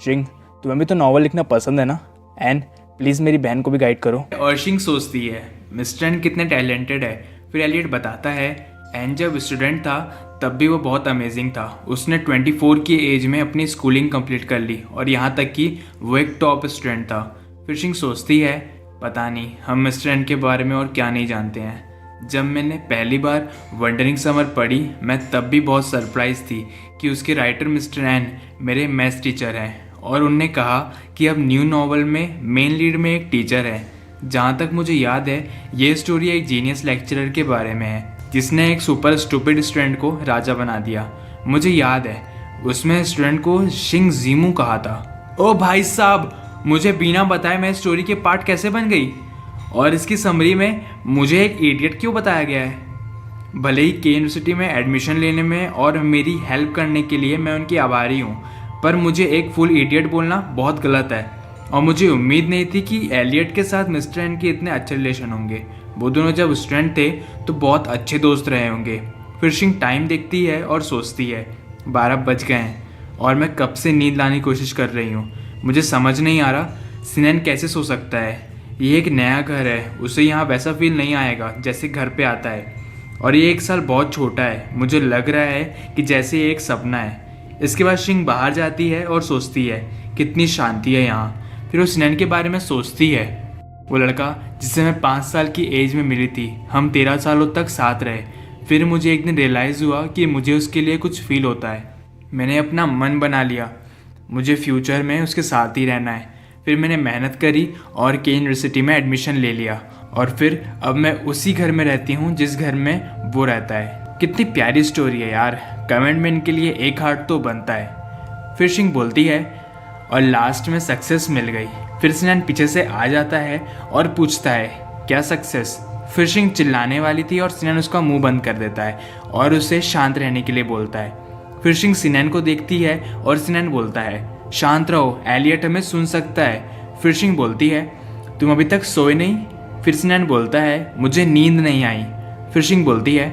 शिंग तुम्हें भी तो नावल लिखना पसंद है ना, एन प्लीज़ मेरी बहन को भी गाइड करो। और शिंग सोचती है मिस्टर एन कितने टैलेंटेड है। फिर एलियट बताता है, एन जब स्टूडेंट था तब भी वो बहुत अमेजिंग था। उसने 24 की एज में अपनी स्कूलिंग कंप्लीट कर ली और यहाँ तक कि वो एक टॉप स्टूडेंट था। फिर शिंग सोचती है, पता नहीं हम मिस्टर एन के बारे में और क्या नहीं जानते हैं। जब मैंने पहली बार वंडरिंग समर पढ़ी मैं तब भी बहुत सरप्राइज थी कि उसके राइटर मिस्टर एन मेरे मैथ्स टीचर हैं और उनने कहा कि अब न्यू नॉवल में मेन लीड में एक टीचर है। जहाँ तक मुझे याद है ये स्टोरी एक जीनियस लेक्चरर के बारे में है जिसने एक सुपर स्टूपिड स्टूडेंट को राजा बना दिया। मुझे याद है उसमें स्टूडेंट को शिंग जीमू कहा था। ओ भाई साहब, मुझे बिना बताए मैं स्टोरी के पार्ट कैसे बन गई? और इसकी समरी में मुझे एक इडियट क्यों बताया गया है? भले ही के यूनिवर्सिटी में एडमिशन लेने में और मेरी हेल्प करने के लिए मैं उनकी आभारी हूँ, पर मुझे एक फुल इडियट बोलना बहुत गलत है। और मुझे उम्मीद नहीं थी कि एलियट के साथ मिस्टर एन के इतने अच्छे रिलेशन होंगे। वो दोनों जब स्टूडेंट थे तो बहुत अच्छे दोस्त रहे होंगे। फिर शिंग टाइम देखती है और सोचती है 12 बज गए हैं और मैं कब से नींद लाने की कोशिश कर रही हूँ। मुझे समझ नहीं आ रहा सिनैन कैसे सो सकता है। ये एक नया घर है, उसे यहाँ वैसा फील नहीं आएगा जैसे घर पे आता है। और ये 1 साल बहुत छोटा है, मुझे लग रहा है कि जैसे ये एक सपना है। इसके बाद शिंग बाहर जाती है और सोचती है कितनी शांति है यहाँ। फिर वो सिनैन के बारे में सोचती है, वो लड़का जिससे मैं 5 साल की एज में मिली थी, हम 13 सालों तक साथ रहे। फिर मुझे एक दिन रियलाइज़ हुआ कि मुझे उसके लिए कुछ फील होता है। मैंने अपना मन बना लिया, मुझे फ्यूचर में उसके साथ ही रहना है। फिर मैंने मेहनत करी और के यूनिवर्सिटी में एडमिशन ले लिया और फिर अब मैं उसी घर में रहती हूँ जिस घर में वो रहता है। कितनी प्यारी स्टोरी है यार, कमेंट में इनके लिए 1 हार्ट तो बनता है। फिर शिंग बोलती है, और लास्ट में सक्सेस मिल गई। फिर सिनैन पीछे से आ जाता है और पूछता है, क्या सक्सेस? फिर शिंग चिल्लाने वाली थी और सिनैन उसका मुंह बंद कर देता है और उसे शांत रहने के लिए बोलता है। फिर शिंग सिनैन को देखती है और सिनैन बोलता है, शांत रहो, एलियट हमें सुन सकता है। फिर शिंग बोलती है, तुम अभी तक सोए नहीं? फिर सिनैन बोलता है, मुझे नींद नहीं आई। फिर शिंग बोलती है,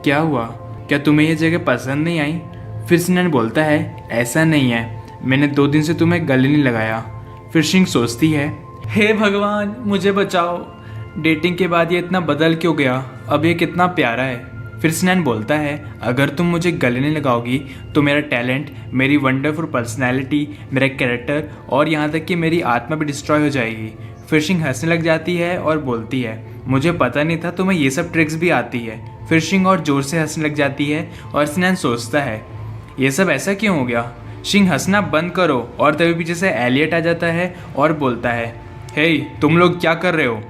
क्या हुआ, क्या तुम्हें यह जगह पसंद नहीं आई? फिर सिनैन बोलता है, ऐसा नहीं है, मैंने 2 दिन से तुम्हें गले नहीं लगाया। फिर शिंग सोचती है, हे भगवान मुझे बचाओ, डेटिंग के बाद ये इतना बदल क्यों गया, अब ये कितना प्यारा है। फिर सिनैन बोलता है, अगर तुम मुझे गले नहीं लगाओगी तो मेरा टैलेंट, मेरी वंडरफुल पर्सनैलिटी, मेरा कैरेक्टर और यहाँ तक कि मेरी आत्मा भी डिस्ट्रॉय हो जाएगी। फिर शिंग हंसने लग जाती है और बोलती है, मुझे पता नहीं था तुम्हें ये सब ट्रिक्स भी आती है। फिर शिंग और जोर से हंसने लग जाती है और सिनैन सोचता है, ये सब ऐसा क्यों हो गया? शिंग हंसना बंद करो और तभी पीछे से एलियट आ जाता है और बोलता है, हे तुम लोग क्या कर रहे हो?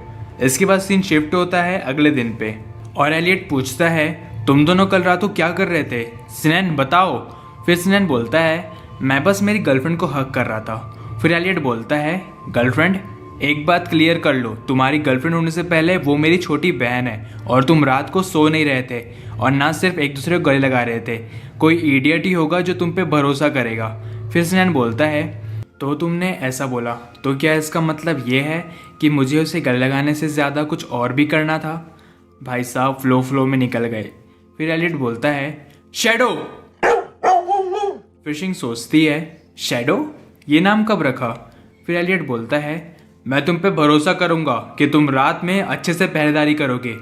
इसके बाद सीन शिफ्ट होता है अगले दिन पे और एलियट पूछता है, तुम दोनों कल रात को क्या कर रहे थे? सिनैन बताओ। फिर सिनैन बोलता है, मैं बस मेरी गर्लफ्रेंड को हक कर रहा था। फिर एलियट बोलता है, गर्लफ्रेंड? एक बात क्लियर कर लो, तुम्हारी गर्लफ्रेंड होने से पहले वो मेरी छोटी बहन है और तुम रात को सो नहीं रहे थे और ना सिर्फ एक दूसरे को गले लगा रहे थे। कोई इडियट ही होगा जो तुम पे भरोसा करेगा। फिर सिनैन बोलता है, तो तुमने ऐसा बोला तो क्या इसका मतलब ये है कि मुझे उसे गले लगाने से ज़्यादा कुछ और भी करना था? भाई साहब फ्लो में निकल गए। फिर एलियट बोलता है, शैडो। फिर शिंग सोचती है, शैडो ये नाम कब रखा? फिर एलियट बोलता है, मैं तुम पे भरोसा करूंगा कि तुम रात में अच्छे से पहरेदारी करोगे।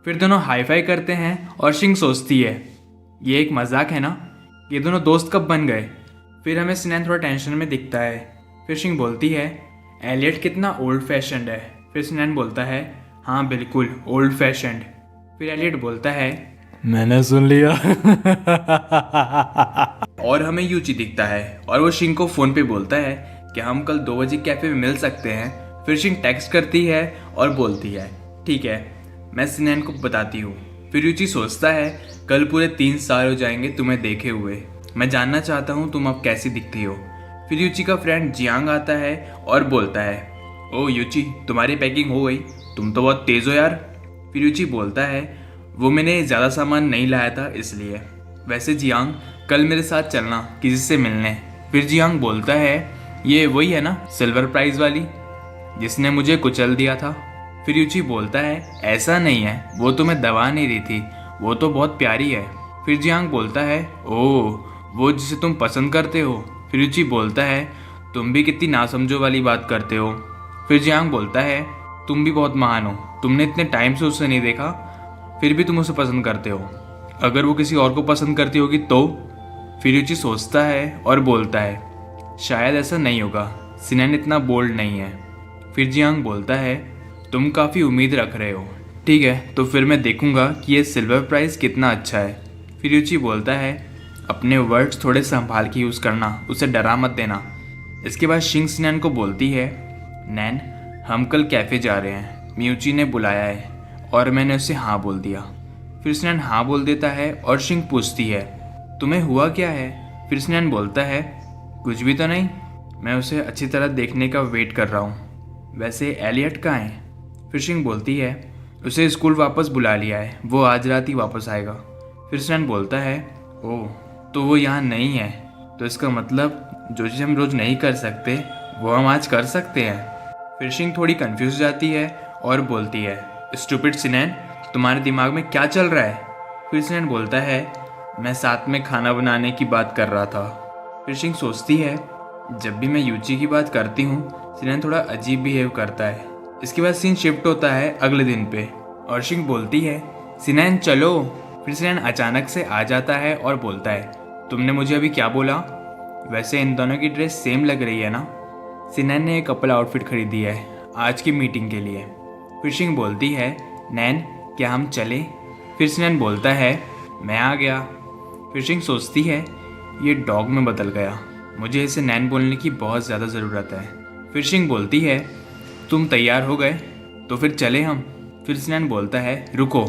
फिर दोनों हाई फाई करते हैं और शिंग सोचती है, ये एक मजाक है ना, ये दोनों दोस्त कब बन गए? फिर हमें सिनैन थोड़ा टेंशन में दिखता है। फिर शिंग बोलती है, एलियट कितना ओल्ड फैशन्ड है। फिर सिनैन बोलता है, हाँ बिल्कुल ओल्ड फैशन्ड। फिर एलियट बोलता है, मैंने सुन लिया। और हमें यूची दिखता है और वो शिंग को फोन पे बोलता है कि हम कल 2 बजे कैफे में मिल सकते हैं। फिर शिंग टेक्स्ट करती है और बोलती है, ठीक है मैं सिनैन को बताती हूँ। फिर यूची सोचता है, कल पूरे 3 साल हो जाएंगे तुम्हें देखे हुए, मैं जानना चाहता हूँ तुम अब कैसी दिखती हो। फिर यूची का फ्रेंड जियांग आता है और बोलता है, ओ यूची तुम्हारी पैकिंग हो गई, तुम तो बहुत तेज़ हो यार। फिर यूची बोलता है, वो मैंने ज़्यादा सामान नहीं लाया था इसलिए। वैसे जियांग कल मेरे साथ चलना किसी से मिलने। फिर जियांग बोलता है, ये वही है ना सिल्वर प्राइज वाली जिसने मुझे कुचल दिया था। फिर यूची बोलता है, ऐसा नहीं है, वो तुम्हें दबा नहीं रही थी, वो तो बहुत प्यारी है। फिर जियांग बोलता है, ओह वो जिसे तुम पसंद करते हो। फिर यूची बोलता है, तुम भी कितनी नासमझो वाली बात करते हो। फिर जियांग बोलता है, तुम भी बहुत महान हो, तुमने इतने टाइम से उसे नहीं देखा फिर भी तुम उसे पसंद करते हो, अगर वो किसी और को पसंद करती होगी तो? फिर यूची सोचता है और बोलता है, शायद ऐसा नहीं होगा, सिनैन इतना बोल्ड नहीं है। फिर जियांग बोलता है, तुम काफ़ी उम्मीद रख रहे हो, ठीक है तो फिर मैं देखूंगा कि ये सिल्वर प्राइस कितना अच्छा है। फिर यूची बोलता है, अपने वर्ड्स थोड़े संभाल के यूज़ करना, उसे डरा मत देना। इसके बाद शिंग सिनैन को बोलती है, नैन हम कल कैफ़े जा रहे हैं, म्यूची ने बुलाया है और मैंने उसे हाँ बोल दिया। फिर सिनैन हाँ बोल देता है और शिंग पूछती है, तुम्हें हुआ क्या है? फिर सिनैन बोलता है, कुछ भी तो नहीं, मैं उसे अच्छी तरह देखने का वेट कर रहा हूँ। वैसे एलियट कहाँ है? फिर शिंग बोलती है, उसे स्कूल वापस बुला लिया है, वो आज रात ही वापस आएगा। फिर सिनैन बोलता है, ओह तो वो यहाँ नहीं है, तो इसका मतलब जो चीज़ हम रोज़ नहीं कर सकते वो हम आज कर सकते हैं। फिर शिंग थोड़ी कंफ्यूज जाती है और बोलती है, स्टूपिड सिनैन तुम्हारे दिमाग में क्या चल रहा है? फिर सिनैन बोलता है, मैं साथ में खाना बनाने की बात कर रहा था। फिर शिंग सोचती है, जब भी मैं यूची की बात करती हूँ सिनैन थोड़ा अजीब बिहेव करता है। इसके बाद सीन शिफ्ट होता है अगले दिन पे और शिंग बोलती है, सिनैन चलो। फिर सिनैन अचानक से आ जाता है और बोलता है, तुमने मुझे अभी क्या बोला? वैसे इन दोनों की ड्रेस सेम लग रही है ना? सिनैन ने एक कपल आउटफिट खरीदी है आज की मीटिंग के लिए। फिर शिंग बोलती है, नैन क्या हम चलें? फिर सिनैन बोलता है, मैं आ गया। फिर शिंग सोचती है, ये डॉग में बदल गया, मुझे इसे नैन बोलने की बहुत ज़्यादा ज़रूरत है। फिर शिंग बोलती है, तुम तैयार हो गए तो फिर चले हम? फिर सिनैन बोलता है, रुको।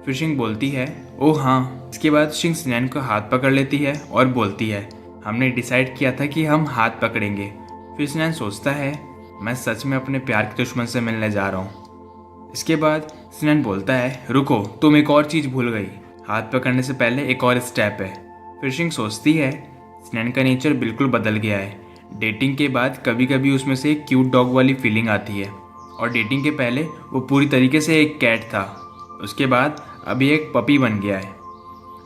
फिर शिंग बोलती है, ओह हाँ। इसके बाद शिंग सिनैन को हाथ पकड़ लेती है और बोलती है, हमने डिसाइड किया था कि हम हाथ पकड़ेंगे। फिर सिनैन सोचता है, मैं सच में अपने प्यार के दुश्मन से मिलने जा रहा हूँ। इसके बाद सिनैन बोलता है, रुको तुम एक और चीज़ भूल गई, हाथ पकड़ने से पहले एक और स्टेप है। फिर शिंग सोचती है, सिनैन का नेचर बिल्कुल बदल गया है, डेटिंग के बाद कभी कभी उसमें से एक क्यूट डॉग वाली फीलिंग आती है और डेटिंग के पहले वो पूरी तरीके से एक कैट था, उसके बाद अभी एक पपी बन गया है,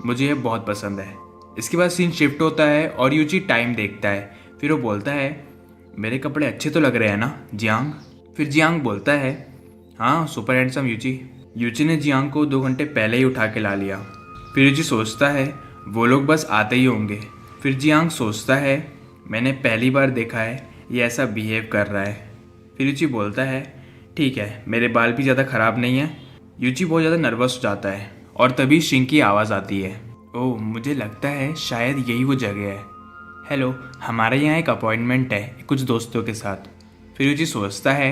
मुझे ये बहुत पसंद है। इसके बाद सीन शिफ्ट होता है और यूची टाइम देखता है। फिर वो बोलता है, मेरे कपड़े अच्छे तो लग रहे हैं ना जियांग? फिर जियांग बोलता है, हाँ सुपर हैंडसम यूची। यूची ने जियांग को 2 घंटे पहले ही उठा के ला लिया। फिर यूची सोचता है, वो लोग बस आते ही होंगे। फिर जियांग सोचता है, मैंने पहली बार देखा है ये ऐसा बिहेव कर रहा है। फिर यूची बोलता है, ठीक है मेरे बाल भी ज़्यादा ख़राब नहीं है। यूची बहुत ज़्यादा नर्वस हो जाता है और तभी शिंग की आवाज़ आती है, ओह मुझे लगता है शायद यही वो जगह है, हेलो हमारे यहाँ एक अपॉइंटमेंट है कुछ दोस्तों के साथ। फिर यूची सोचता है,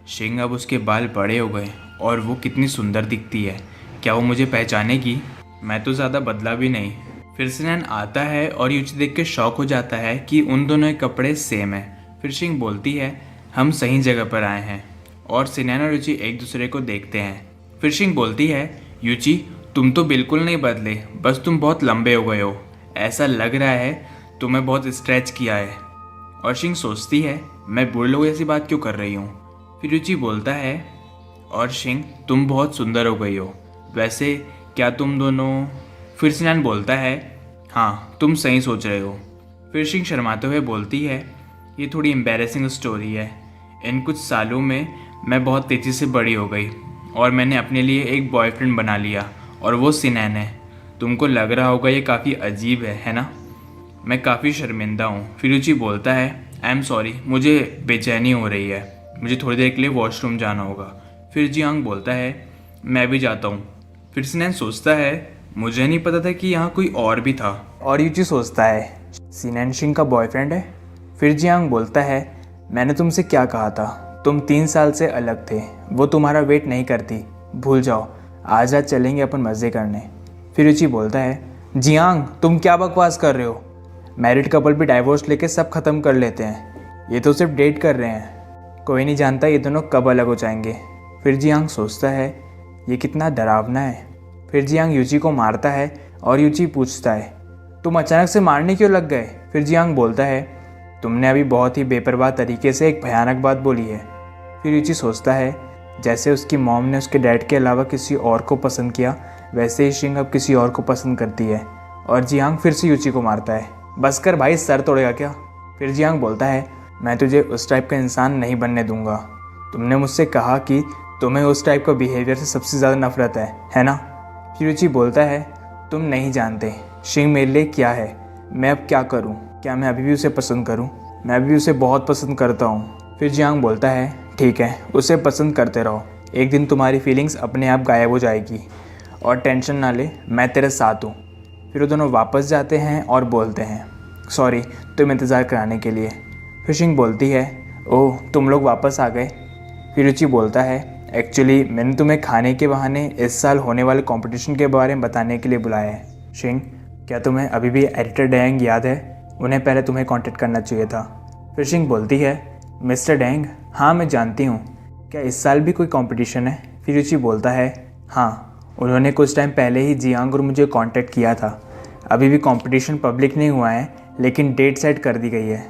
शिंग अब उसके बाल बड़े हो गए और वो कितनी सुंदर दिखती है, क्या वो मुझे पहचानेगी? मैं तो ज़्यादा बदला भी नहीं। फिर सिनैन आता है और यूची देख के शॉक हो जाता है कि उन दोनों के कपड़े सेम हैं। फिर शिंग बोलती है, हम सही जगह पर आए हैं और सिनैन और यूची एक दूसरे को देखते हैं। फिर शिंग बोलती है, यूची तुम तो बिल्कुल नहीं बदले, बस तुम बहुत लंबे हो गए हो, ऐसा लग रहा है तुम्हें बहुत स्ट्रेच किया है। और शिंग सोचती है, मैं बुरे लोग ऐसी बात क्यों कर रही हूँ? फिर यूची बोलता है, और शिंग तुम बहुत सुंदर हो गई हो, वैसे क्या तुम दोनों? फिर सिनान बोलता है, हाँ तुम सही सोच रहे हो। फिर शिंग शर्माते हुए बोलती है, ये थोड़ी एम्बैरेसिंग स्टोरी है। इन कुछ सालों में मैं बहुत तेज़ी से बड़ी हो गई और मैंने अपने लिए एक बॉयफ्रेंड बना लिया और वो सिनान है। तुमको लग रहा होगा ये काफ़ी अजीब है ना? मैं काफ़ी शर्मिंदा हूँ। फिरूची बोलता है, आई एम सॉरी, मुझे बेचैनी हो रही है, मुझे थोड़ी देर के लिए वॉशरूम जाना होगा। फिर जियांग बोलता है, मैं भी जाता हूँ। फिर सिनान सोचता है, मुझे नहीं पता था कि यहाँ कोई और भी था। और यूची सोचता है, सिनान शिंग का बॉयफ्रेंड है। फिर जियांग बोलता है, मैंने तुमसे क्या कहा था, तुम 3 साल से अलग थे, वो तुम्हारा वेट नहीं करती, भूल जाओ, आज रात चलेंगे अपन मज़े करने। फिर यूची बोलता है, जियांग तुम क्या बकवास कर रहे हो, मैरिड कपल भी डाइवोर्स लेके सब खत्म कर लेते हैं, ये तो सिर्फ डेट कर रहे हैं, कोई नहीं जानता ये दोनों कब अलग हो जाएंगे। फिर जियांग सोचता है, ये कितना डरावना है। फिर जियांग यूची को मारता है और यूची पूछता है, तुम अचानक से मारने क्यों लग गए? फिर जियांग बोलता है, तुमने अभी बहुत ही बेपरवाह तरीके से एक भयानक बात बोली है। फिर यूची सोचता है, जैसे उसकी मॉम ने उसके डैड के अलावा किसी और को पसंद किया, वैसे ही शिंग अब किसी और को पसंद करती है। और जियांग फिर से यूची को मारता है, बस कर भाई, सर तोड़ेगा क्या? फिर जियांग बोलता है, मैं तुझे उस टाइप का इंसान नहीं बनने दूंगा, तुमने मुझसे कहा कि तुम्हें उस टाइप का बिहेवियर से सबसे ज़्यादा नफरत है ना? फिर यूची बोलता है, तुम नहीं जानते शिंग मेरे लिए क्या है, मैं अब क्या करूं? क्या मैं अभी भी उसे पसंद करूं? मैं अभी उसे बहुत पसंद करता हूं। फिर जियांग बोलता है, ठीक है, उसे पसंद करते रहो, एक दिन तुम्हारी फीलिंग्स अपने आप गायब हो जाएगी और टेंशन ना ले, मैं तेरे साथ हूँ। फिर वो दोनों वापस जाते हैं और बोलते हैं, सॉरी तुम इंतज़ार कराने के लिए। फिर शिंग बोलती है, ओह तुम लोग वापस आ गए। फिर यूची बोलता है, एक्चुअली मैंने तुम्हें खाने के बहाने इस साल होने वाले कंपटीशन के बारे में बताने के लिए बुलाया है। शिंग, क्या तुम्हें अभी भी एडिटर डेंग याद है? उन्हें पहले तुम्हें कांटेक्ट करना चाहिए था। फिर शिंग बोलती है, मिस्टर डेंग, हाँ मैं जानती हूँ, क्या इस साल भी कोई कंपटीशन है? फिर यूची बोलता है, हाँ उन्होंने कुछ टाइम पहले ही जियांग और मुझे कांटेक्ट किया था, अभी भी कंपटीशन पब्लिक नहीं हुआ है लेकिन डेट सेट कर दी गई है।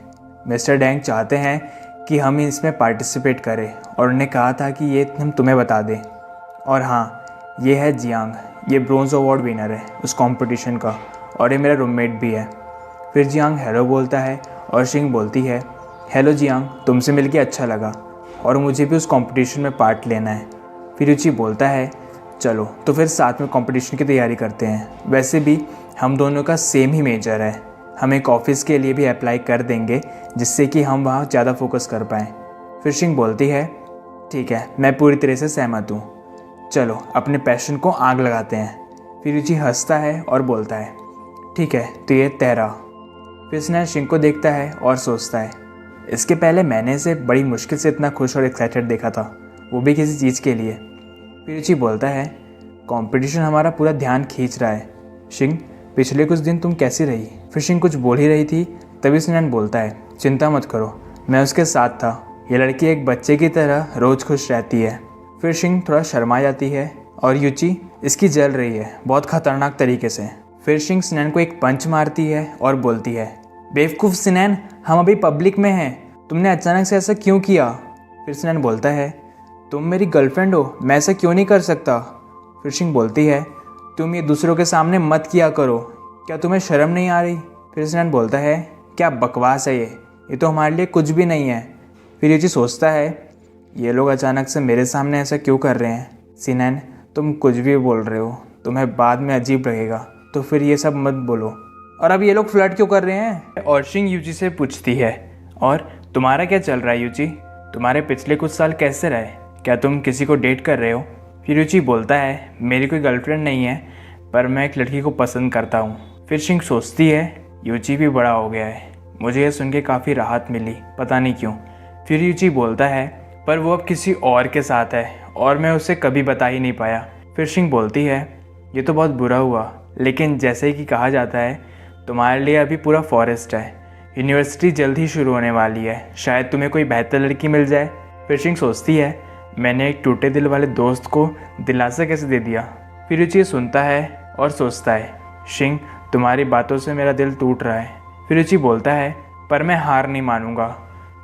मिस्टर डेंग चाहते हैं कि हम इसमें पार्टिसिपेट करें और उन्होंने कहा था कि ये हम तुम्हें बता दें। और हाँ, ये है जियांग, ये ब्रोंज अवार्ड विनर है उस कंपटीशन का और ये मेरा रूममेट भी है। फिर जियांग हेलो बोलता है और शिंग बोलती है, हेलो जियांग, तुमसे मिलके अच्छा लगा और मुझे भी उस कंपटीशन में पार्ट लेना है। फिर यूची बोलता है, चलो तो फिर साथ में कंपटीशन की तैयारी करते हैं, वैसे भी हम दोनों का सेम ही मेजर है, हम एक ऑफिस के लिए भी अप्लाई कर देंगे जिससे कि हम वहाँ ज़्यादा फोकस कर पाएँ। फिर शिंग बोलती है, ठीक है, मैं पूरी तरह से सहमत हूँ, चलो अपने पैशन को आग लगाते हैं। फिर यूची हंसता है और बोलता है, ठीक है तो ये तेरा। फिर सिनान शिंग को देखता है और सोचता है, इसके पहले मैंने इसे बड़ी मुश्किल से इतना खुश और एक्साइटेड देखा था, वो भी किसी चीज़ के लिए। फिर यूची बोलता है, कंपटीशन हमारा पूरा ध्यान खींच रहा है। शिंग, पिछले कुछ दिन तुम कैसी रही? फिर शिंग कुछ बोल ही रही थी, तभी सिनान बोलता है, चिंता मत करो, मैं उसके साथ था, ये लड़की एक बच्चे की तरह रोज़ खुश रहती है। फिर शिंग थोड़ा शर्मा जाती है और यूची इसकी जल रही है बहुत ख़तरनाक तरीके से। फिर शिंग सिनान को एक पंच मारती है और बोलती है, बेवकूफ़ सिनान, हम अभी पब्लिक में हैं, तुमने अचानक से ऐसा क्यों किया? फिर सिनान बोलता है, तुम मेरी गर्लफ्रेंड हो, मैं ऐसा क्यों नहीं कर सकता। फिर शिंग बोलती है, तुम ये दूसरों के सामने मत किया करो, क्या तुम्हें शर्म नहीं आ रही? फिर सिनान बोलता है, क्या बकवास है ये तो हमारे लिए कुछ भी नहीं है। फिर यूची सोचता है, ये लोग अचानक से मेरे सामने ऐसा क्यों कर रहे हैं? सिनान, तुम कुछ भी बोल रहे हो, तुम्हें बाद में अजीब लगेगा, तो फिर ये सब मत बोलो। और अब ये लोग फ्लर्ट क्यों कर रहे हैं? और शिंग यूची से पूछती है, और तुम्हारा क्या चल रहा है यूची? तुम्हारे पिछले कुछ साल कैसे रहे? क्या तुम किसी को डेट कर रहे हो? फिर यूची बोलता है, मेरी कोई गर्लफ्रेंड नहीं है, पर मैं एक लड़की को पसंद करता हूँ। फिर शिंग सोचती है, यूची भी बड़ा हो गया है, मुझे ये सुन के काफ़ी राहत मिली, पता नहीं क्यों। फिर यूची बोलता है, पर वो अब किसी और के साथ है और मैं उसे कभी बता ही नहीं पाया। फिर शिंग बोलती है, ये तो बहुत बुरा हुआ, लेकिन जैसे कि कहा जाता है तुम्हारे लिए अभी पूरा फॉरेस्ट है, यूनिवर्सिटी जल्द ही शुरू होने वाली है, शायद तुम्हें कोई बेहतर लड़की मिल जाए। फिर शिंग सोचती है, मैंने एक टूटे दिल वाले दोस्त को दिलासा कैसे दे दिया। फिर यूची सुनता है और सोचता है, शिंग तुम्हारी बातों से मेरा दिल टूट रहा है। फिर यूची बोलता है, पर मैं हार नहीं मानूंगा,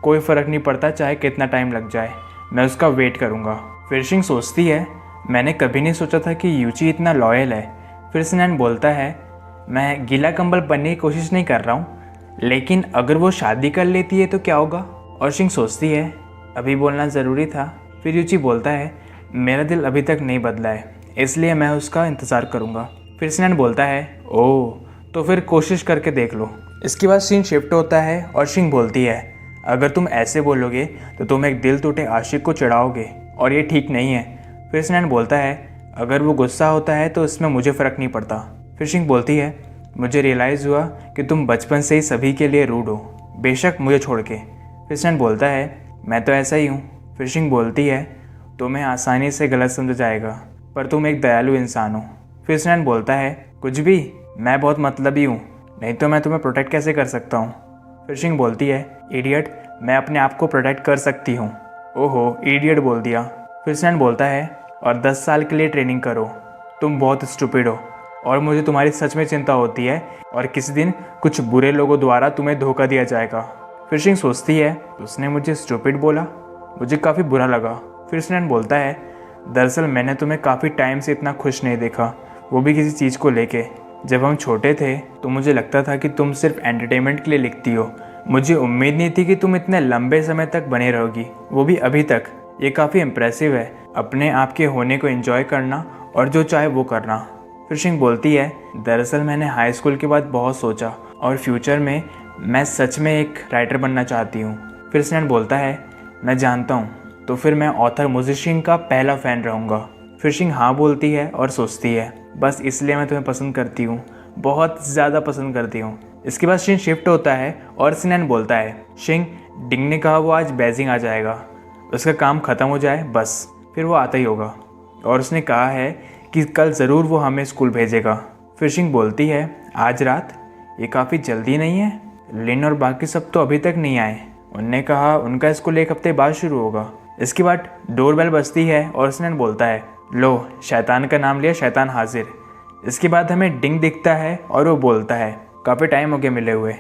कोई फ़र्क नहीं पड़ता चाहे कितना टाइम लग जाए, मैं उसका वेट करूंगा। फिर शिंग सोचती है, मैंने कभी नहीं सोचा था कि यूची इतना लॉयल है। फिर सिनान बोलता है, मैं गीला कंबल बनने की कोशिश नहीं कर रहा हूँ, लेकिन अगर वो शादी कर लेती है तो क्या होगा? और शिंग सोचती है, अभी बोलना ज़रूरी था। फिर यूची बोलता है, मेरा दिल अभी तक नहीं बदला है, इसलिए मैं उसका इंतज़ार करूँगा। फिर सिनान बोलता है, ओह तो फिर कोशिश करके देख लो। इसके बाद सीन शिफ्ट होता है और शिंग बोलती है, अगर तुम ऐसे बोलोगे तो तुम एक दिल टूटे आशिक को चढ़ाओगे और ये ठीक नहीं है। फिर सिनान बोलता है, अगर वो गुस्सा होता है तो इसमें मुझे फ़र्क नहीं पड़ता। फिर शिंग बोलती है, मुझे रियलाइज़ हुआ कि तुम बचपन से ही सभी के लिए रूड हो, बेशक मुझे छोड़ के। फिर सिनान बोलता है, मैं तो ऐसा ही हूँ। फिर शिंग बोलती है, तुम्हें आसानी से गलत समझा जाएगा, पर तुम एक दयालु इंसान हो। फिर सिनान बोलता है, कुछ भी, मैं बहुत मतलबी हूँ, नहीं तो मैं तुम्हें प्रोटेक्ट कैसे कर सकता हूँ। फिर शिंग बोलती है, इडियट, मैं अपने आप को प्रोटेक्ट कर सकती हूँ। ओहो, इडियट बोल दिया। फिर सिनान बोलता है, और 10 साल के लिए ट्रेनिंग करो, तुम बहुत स्टूपिड हो और मुझे तुम्हारी सच में चिंता होती है और किसी दिन कुछ बुरे लोगों द्वारा तुम्हें धोखा दिया जाएगा। फिर शिंग सोचती है, उसने मुझे स्टूपिड बोला, मुझे काफ़ी बुरा लगा। फिर सिनान बोलता है, दरअसल मैंने तुम्हें काफ़ी टाइम से इतना खुश नहीं देखा, वो भी किसी चीज़ को लेके। जब हम छोटे थे तो मुझे लगता था कि तुम सिर्फ एंटरटेनमेंट के लिए लिखती हो, मुझे उम्मीद नहीं थी कि तुम इतने लंबे समय तक बने रहोगी, वो भी अभी तक। ये काफ़ी इम्प्रेसिव है, अपने आप के होने को एंजॉय करना और जो चाहे वो करना। फिर शिंग बोलती है, दरअसल मैंने हाई स्कूल के बाद बहुत सोचा और फ्यूचर में मैं सच में एक राइटर बनना चाहती हूँ। फिर सिनान बोलता है, मैं जानता हूँ, तो फिर मैं ऑथर मुजिशियन का पहला फ़ैन रहूँगा। फिर शिंग हाँ बोलती है और सोचती है, बस इसलिए मैं तुम्हें पसंद करती हूँ, बहुत ज़्यादा पसंद करती हूँ। इसके बाद शिंग शिफ्ट होता है और सिनान बोलता है, शिंग, डिंग ने कहा वो आज बेजिंग आ जाएगा, उसका काम ख़त्म हो जाए बस, फिर वो आता ही होगा, और उसने कहा है कि कल ज़रूर वो हमें स्कूल भेजेगा। फिर शिंग बोलती है, आज रात? ये काफ़ी जल्दी नहीं है? लिन और बाकी सब तो अभी तक नहीं आए, उनने कहा उनका स्कूल एक हफ्ते बाद शुरू होगा। इसके बाद डोरबेल बजती है और सिनान बोलता है, लो, शैतान का नाम लिया, शैतान हाजिर। इसके बाद हमें डिंग दिखता है और वो बोलता है, काफ़ी टाइम हो गया मिले हुए,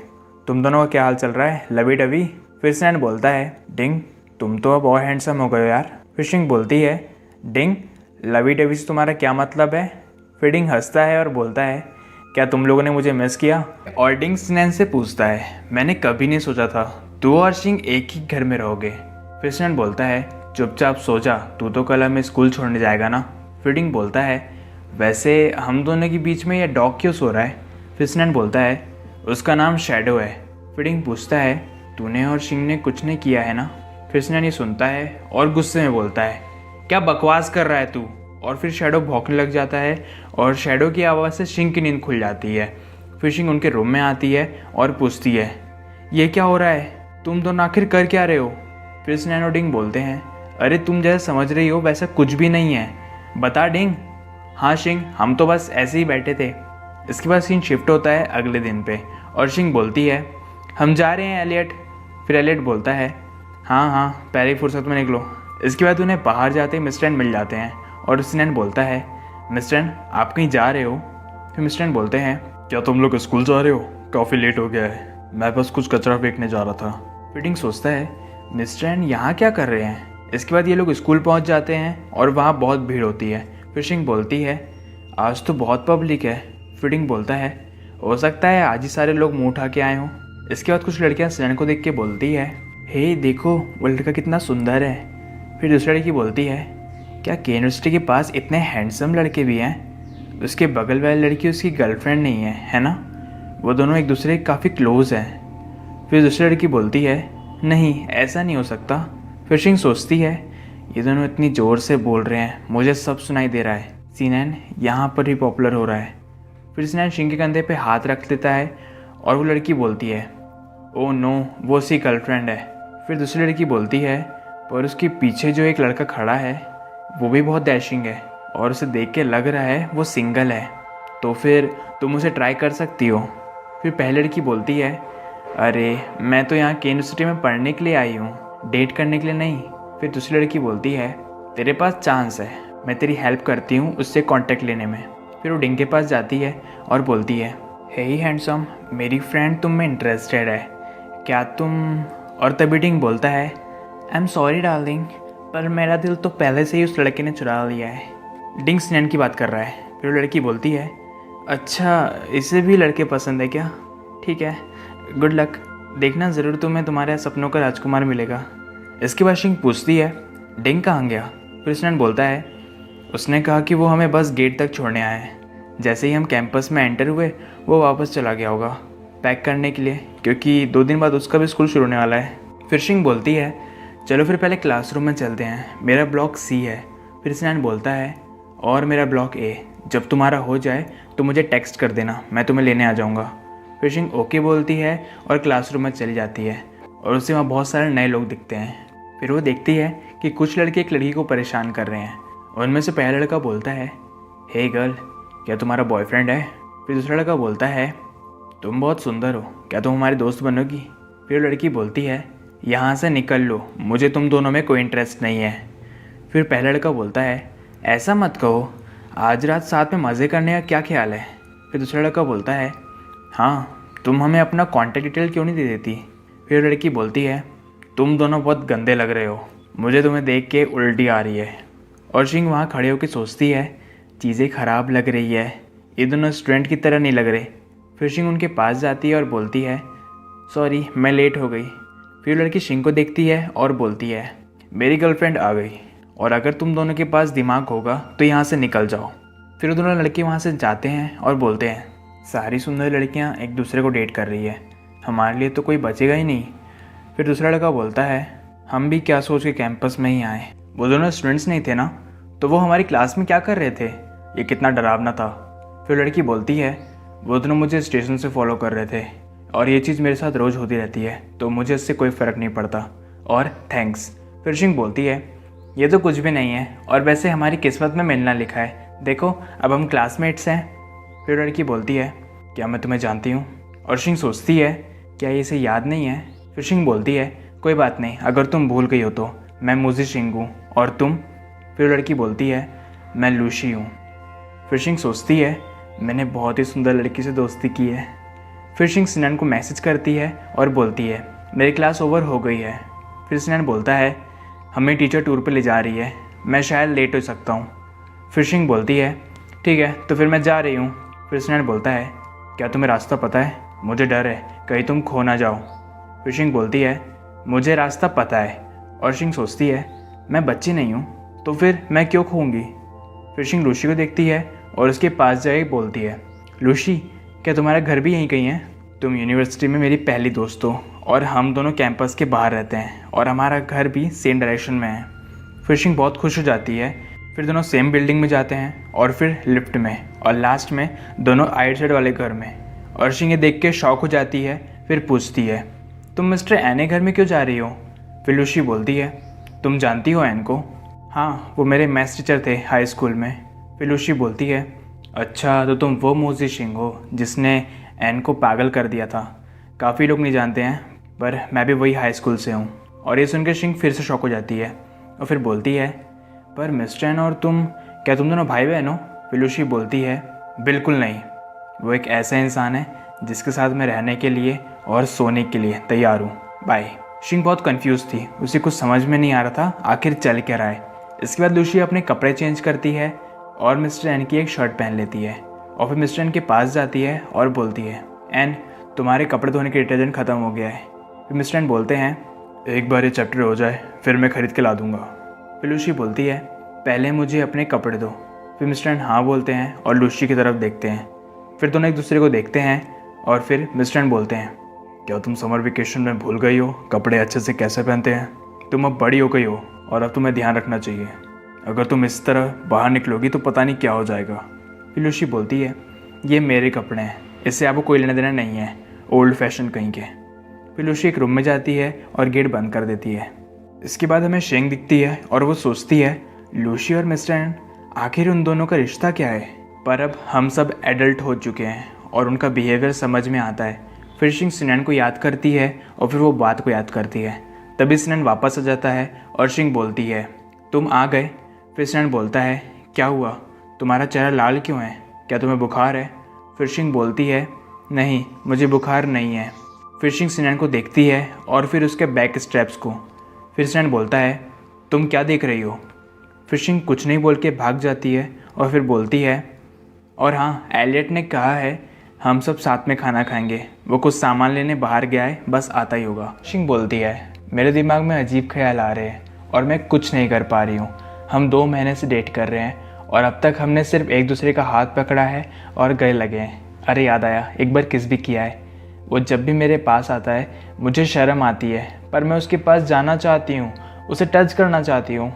तुम दोनों का क्या हाल चल रहा है, लवी डवी? फिर सिनान बोलता है, डिंग, तुम तो अब और हैंडसम हो गए हो यार। फिर शिंग बोलती है, डिंग, लवी डवी से तुम्हारा क्या मतलब है? फिर डिंग हंसता है और बोलता है, क्या तुम लोगों ने मुझे मिस किया? और डिंग सिनान से पूछता है, मैंने कभी नहीं सोचा था तू और शिंग एक ही घर में रहोगे। फिर सिनान बोलता है, चुपचाप सो जा, तू तो कल हमें स्कूल छोड़ने जाएगा ना। फिर डिंग बोलता है, वैसे हम दोनों के बीच में ये डॉग क्यों सो रहा है? फिर सिनान बोलता है, उसका नाम शैडो है। फिर डिंग पूछता है, तूने और शिंग ने कुछ नहीं किया है ना? फिर सिनान ये सुनता है और गुस्से में बोलता है, क्या बकवास कर रहा है तू? और फिर शैडो भौंकने लग जाता है और शैडो की आवाज़ से शिंग की नींद खुल जाती है। फिर शिंग उनके रूम में आती है और पूछती है, ये क्या हो रहा है, तुम दोनों आखिर कर क्या रहे हो? फिर सिनान और डिंग बोलते हैं, अरे तुम जैसा समझ रही हो वैसा कुछ भी नहीं है, बता डिंग। हाँ शिंग, हम तो बस ऐसे ही बैठे थे। इसके बाद सीन शिफ्ट होता है अगले दिन पे और शिंग बोलती है, हम जा रहे हैं एलियट। फिर एलियट बोलता है, हाँ हाँ, पहले ही फुर्सत में निकलो। इसके बाद उन्हें बाहर जाते ही मिस्टर एन मिल जाते हैं और सिनान बोलता है, मिस्टर एन, आप कहीं जा रहे हो? फिर मिस्टर एन बोलते हैं, क्या तुम लोग स्कूल जा रहे हो? काफ़ी लेट हो गया है, मैं बस कुछ कचरा फेंकने जा रहा था। फिटिंग सोचता है, मिस्टर एन यहाँ क्या कर रहे हैं? इसके बाद ये लोग स्कूल पहुँच जाते हैं और वहाँ बहुत भीड़ होती है। फिशिंग बोलती है, आज तो बहुत पब्लिक है। फिटिंग बोलता है, हो सकता है आज ही सारे लोग मुँह उठा के आए हों। इसके बाद कुछ लड़कियाँ सिनान को देख के बोलती है, हे देखो वो लड़का कितना सुंदर है। फिर दूसरी लड़की बोलती है, क्या के यूनिवर्सिटी के पास इतने हैंडसम लड़के भी हैं? उसके बगल वाली लड़की उसकी गर्लफ्रेंड नहीं है ना? वो दोनों एक दूसरे के काफ़ी क्लोज हैं। फिर दूसरी लड़की बोलती है, नहीं ऐसा नहीं हो सकता। फिर शिंग सोचती है, ये दोनों इतनी ज़ोर से बोल रहे हैं, मुझे सब सुनाई दे रहा है, सिनान यहाँ पर ही पॉपुलर हो रहा है। फिर सिनान शिंग के कंधे पे हाथ रख देता है और वो लड़की बोलती है, ओह नो, वो उसकी गर्लफ्रेंड है। फिर दूसरी लड़की बोलती है, पर उसके पीछे जो एक लड़का खड़ा है वो भी बहुत डैशिंग है और उसे देख के लग रहा है वो सिंगल है, तो फिर तुम उसे ट्राई कर सकती हो। फिर पहली लड़की बोलती है, अरे मैं तो यहाँ के यूनिवर्सिटी में पढ़ने के लिए आई हूँ, डेट करने के लिए नहीं। फिर दूसरी लड़की बोलती है, तेरे पास चांस है, मैं तेरी हेल्प करती हूँ उससे कांटेक्ट लेने में। फिर वो डिंग के पास जाती है और बोलती है, हे हैंडसम, मेरी फ्रेंड तुम में इंटरेस्टेड है, क्या तुम? और तभी डिंग बोलता है, आई एम सॉरी डार्लिंग, पर मेरा दिल तो पहले से ही उस लड़के ने चुरा लिया है। डिंग सिनैन की बात कर रहा है। फिर वो लड़की बोलती है, अच्छा इसे भी लड़के पसंद है क्या? ठीक है, गुड लक, देखना ज़रूर तुम्हें तुम्हारे सपनों का राजकुमार मिलेगा। इसके बाद शिंग पूछती है, डिंग कहाँ गया? फिर सिनैन बोलता है, उसने कहा कि वो हमें बस गेट तक छोड़ने आया है। जैसे ही हम कैंपस में एंटर हुए वो वापस चला गया होगा पैक करने के लिए, क्योंकि 2 दिन बाद उसका भी स्कूल शुरू होने वाला है। फिर शिंग बोलती है, चलो फिर पहले क्लासरूम में चलते हैं, मेरा ब्लॉक सी है। फिर सिनैन बोलता है, और मेरा ब्लॉक ए। जब तुम्हारा हो जाए तो मुझे टेक्स्ट कर देना, मैं तुम्हें लेने आ जाऊँगा। फिर शिंग ओके बोलती है और क्लासरूम में चली जाती है और उसे वहाँ बहुत सारे नए लोग दिखते हैं। फिर वो देखती है कि कुछ लड़के एक लड़की को परेशान कर रहे हैं। उनमें से पहला लड़का बोलता है, हे गर्ल, क्या तुम्हारा बॉयफ्रेंड है? फिर दूसरा लड़का बोलता है, तुम बहुत सुंदर हो, क्या तुम हमारी दोस्त बनोगी? फिर लड़की बोलती है, यहाँ से निकल लो, मुझे तुम दोनों में कोई इंटरेस्ट नहीं है। फिर पहला लड़का बोलता है, ऐसा मत कहो, आज रात साथ में मज़े करने का क्या ख्याल है? फिर दूसरा लड़का बोलता है, हाँ, तुम हमें अपना कॉन्टैक्ट डिटेल क्यों नहीं दे देती? फिर लड़की बोलती है, तुम दोनों बहुत गंदे लग रहे हो, मुझे तुम्हें देख के उल्टी आ रही है। और शिंग वहाँ खड़े होकर सोचती है, चीज़ें ख़राब लग रही है, ये दोनों स्टूडेंट की तरह नहीं लग रहे। फिर शिंग उनके पास जाती है और बोलती है, सॉरी मैं लेट हो गई। फिर लड़की शिंग को देखती है और बोलती है, मेरी गर्लफ्रेंड आ गई और अगर तुम दोनों के पास दिमाग होगा तो यहाँ से निकल जाओ। फिर दोनों लड़के वहाँ से जाते हैं और बोलते हैं, सारी सुंदर लड़कियाँ एक दूसरे को डेट कर रही है, हमारे लिए तो कोई बचेगा ही नहीं। फिर दूसरा लड़का बोलता है, हम भी क्या सोच के कैंपस में ही आए, वो दोनों स्टूडेंट्स नहीं थे ना, तो वो हमारी क्लास में क्या कर रहे थे, ये कितना डरावना था। फिर लड़की बोलती है, वो दोनों मुझे स्टेशन से फॉलो कर रहे थे और ये चीज़ मेरे साथ रोज़ होती रहती है, तो मुझे इससे कोई फ़र्क नहीं पड़ता और थैंक्स। फिर शिंग बोलती है, ये तो कुछ भी नहीं है और वैसे हमारी किस्मत में मिलना लिखा है, देखो अब हम क्लासमेट्स हैं। फिर लड़की बोलती है, क्या मैं तुम्हें जानती हूँ? और शिंग सोचती है, क्या ये इसे याद नहीं है? फिर शिंग बोलती है, कोई बात नहीं, अगर तुम भूल गई हो तो मैं मूजी शिंग हूँ, और तुम? फिर लड़की बोलती है, मैं लूशी हूँ। फिर शिंग सोचती है, मैंने बहुत ही सुंदर लड़की से दोस्ती की है। फिर शिंग सिनैन को मैसेज करती है और बोलती है, मेरी क्लास ओवर हो गई है। फिर सिनैन बोलता है, हमें टीचर टूर पर ले जा रही है, मैं शायद लेट हो सकता हूँ। फिर शिंग बोलती है, ठीक है तो फिर मैं जा रही हूँ। फिर सिनैन बोलता है, क्या तुम्हें रास्ता पता है? मुझे डर है कहीं तुम खो ना जाओ। फिर शिंग बोलती है, मुझे रास्ता पता है। और शिंग सोचती है, मैं बच्ची नहीं हूँ तो फिर मैं क्यों खोऊंगी? फिर शिंग लूशी को देखती है और उसके पास जाए बोलती है, लूशी, क्या तुम्हारा घर भी यहीं कहीं है? तुम यूनिवर्सिटी में मेरी पहली दोस्त हो और हम दोनों कैंपस के बाहर रहते हैं और हमारा घर भी सेम डायरेक्शन में है। फिर शिंग बहुत खुश हो जाती है। फिर दोनों सेम बिल्डिंग में जाते हैं और फिर लिफ्ट में और लास्ट में दोनों आइट साइड वाले घर में। और शिंग ये देख के शॉक हो जाती है। फिर पूछती है, तुम मिस्टर एन के घर में क्यों जा रही हो? फिर लूशी बोलती है, तुम जानती हो एन को? हाँ, वो मेरे मैथ्स टीचर थे हाई स्कूल में। फिर लूशी बोलती है, अच्छा तो तुम वो मूजी शिंग हो जिसने एन को पागल कर दिया था। काफ़ी लोग नहीं जानते हैं पर मैं भी वही हाई स्कूल से हूँ। और ये सुनकर शिंग फिर से शॉक हो जाती है और फिर बोलती है, पर मिस्टर एन और तुम, क्या तुम दोनों भाई बहन हो? फिर लूशी बोलती है, बिल्कुल नहीं, वो एक ऐसा इंसान है जिसके साथ मैं रहने के लिए और सोने के लिए तैयार हूँ, बाय। शिंग बहुत कंफ्यूज थी, उसे कुछ समझ में नहीं आ रहा था आखिर चल क्या रहा है। इसके बाद लूशी अपने कपड़े चेंज करती है और मिस्टर एन की एक शर्ट पहन लेती है और फिर मिस्टर एन के पास जाती है और बोलती है, एन तुम्हारे कपड़े धोने के डिटर्जेंट ख़त्म हो गया है। फिर मिस्टर एन बोलते हैं, एक बार ये चैप्टर हो जाए फिर मैं ख़रीद के ला दूँगा। फिर लूशी बोलती है, पहले मुझे अपने कपड़े दो। फिर मिस्टर एन हाँ बोलते हैं और लूशी की तरफ देखते हैं। फिर दोनों एक दूसरे को देखते हैं और फिर मिस्टर एन बोलते हैं, क्या तुम समर वेकेशन में भूल गई हो कपड़े अच्छे से कैसे पहनते हैं? तुम अब बड़ी हो गई हो और अब तुम्हें ध्यान रखना चाहिए, अगर तुम इस तरह बाहर निकलोगी तो पता नहीं क्या हो जाएगा। फिर लूशी बोलती है, ये मेरे कपड़े हैं, इससे आपको कोई लेना देना नहीं है, ओल्ड फैशन कहीं के। फिर लूशी एक रूम में जाती है और गेट बंद कर देती है। इसके बाद हमें शिंग दिखती है और वो सोचती है, लूशी और मिस्टर एन, आखिर उन दोनों का रिश्ता क्या है? पर अब हम सब एडल्ट हो चुके हैं और उनका बिहेवियर समझ में आता है। फिर शिंग सिनैन को याद करती है और फिर वो बात को याद करती है। तभी सिनैन वापस आ जाता है और शिंग बोलती है, तुम आ गए? फिर सिनैन बोलता है, क्या हुआ, तुम्हारा चेहरा लाल क्यों है, क्या तुम्हें बुखार है? फिर शिंग बोलती है, नहीं मुझे बुखार नहीं है। फिर शिंग सिनैन को देखती है और फिर उसके बैक स्ट्रैप्स को। फिर सिनैन बोलता है, तुम क्या देख रही हो? फिशिंग कुछ नहीं बोल के भाग जाती है और फिर बोलती है, और हाँ, एलियट ने कहा है हम सब साथ में खाना खाएंगे। वो कुछ सामान लेने बाहर गया है, बस आता ही होगा। फिशिंग बोलती है, मेरे दिमाग में अजीब ख्याल आ रहे हैं और मैं कुछ नहीं कर पा रही हूँ। हम 2 महीने से डेट कर रहे हैं और अब तक हमने सिर्फ एक दूसरे का हाथ पकड़ा है और गले लगे हैं। अरे याद आया, एक बार किस भी किया है। वो जब भी मेरे पास आता है मुझे शर्म आती है, पर मैं उसके पास जाना चाहती हूँ, उसे टच करना चाहती हूँ।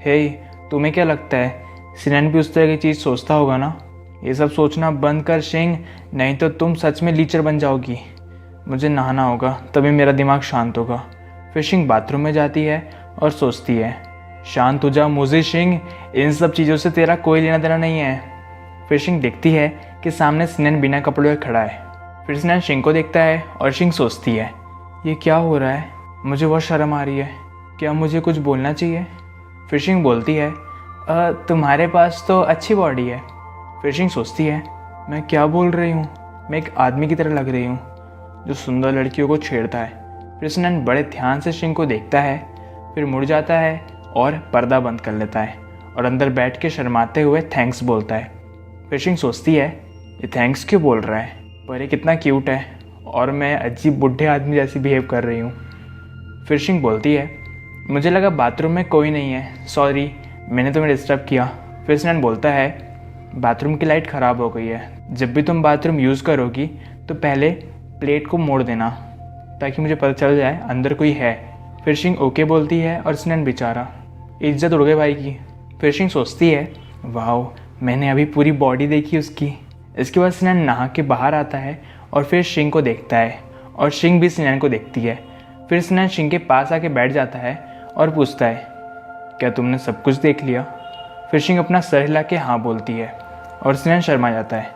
हे, तुम्हें क्या लगता है सिनैन भी उस तरह की चीज़ सोचता होगा ना? ये सब सोचना बंद कर शिंग, नहीं तो तुम सच में लीचर बन जाओगी। मुझे नहाना होगा, तभी मेरा दिमाग शांत होगा। फिर शिंग बाथरूम में जाती है और सोचती है, शांत हो जा मुझे शिंग, इन सब चीज़ों से तेरा कोई लेना देना नहीं है। फिर शिंग देखती है कि सामने सिनैन बिना कपड़ों के खड़ा है। फिर सिनैन शिंग को देखता है और शिंग सोचती है, ये क्या हो रहा है? मुझे बहुत शर्म आ रही है, क्या मुझे कुछ बोलना चाहिए? फिर शिंग बोलती है, तुम्हारे पास तो अच्छी बॉडी है। फिर शिंग सोचती है, मैं क्या बोल रही हूँ? मैं एक आदमी की तरह लग रही हूँ जो सुंदर लड़कियों को छेड़ता है। फिर सिनैन बड़े ध्यान से शिंग को देखता है, फिर मुड़ जाता है और पर्दा बंद कर लेता है और अंदर बैठ के शर्माते हुए थैंक्स बोलता है। फिर शिंग सोचती है, ये थैंक्स क्यों बोल रहा है? पर ये कितना क्यूट है और मैं अजीब बुढ़े आदमी जैसी बिहेव कर रही हूँ। फिर शिंग बोलती है, मुझे लगा बाथरूम में कोई नहीं है, सॉरी, मैंने तुम्हें डिस्टर्ब किया। फिर सिनैन बोलता है, बाथरूम की लाइट ख़राब हो गई है, जब भी तुम बाथरूम यूज़ करोगी तो पहले प्लेट को मोड़ देना ताकि मुझे पता चल जाए अंदर कोई है। फिर शिंग ओके बोलती है और सिनैन बेचारा, इज्जत उड़ गई भाई की। फिर शिंग सोचती है, वाह, मैंने अभी पूरी बॉडी देखी उसकी। इसके बाद सिनैन नहा के बाहर आता है और फिर शिंग को देखता है और शिंग भी सिनैन को देखती है। फिर सिनैन शिंग के पास आके बैठ जाता है और पूछता है, क्या तुमने सब कुछ देख लिया? फिर शिंग अपना सर हिला के हाँ बोलती है और सिनैन शर्मा जाता है।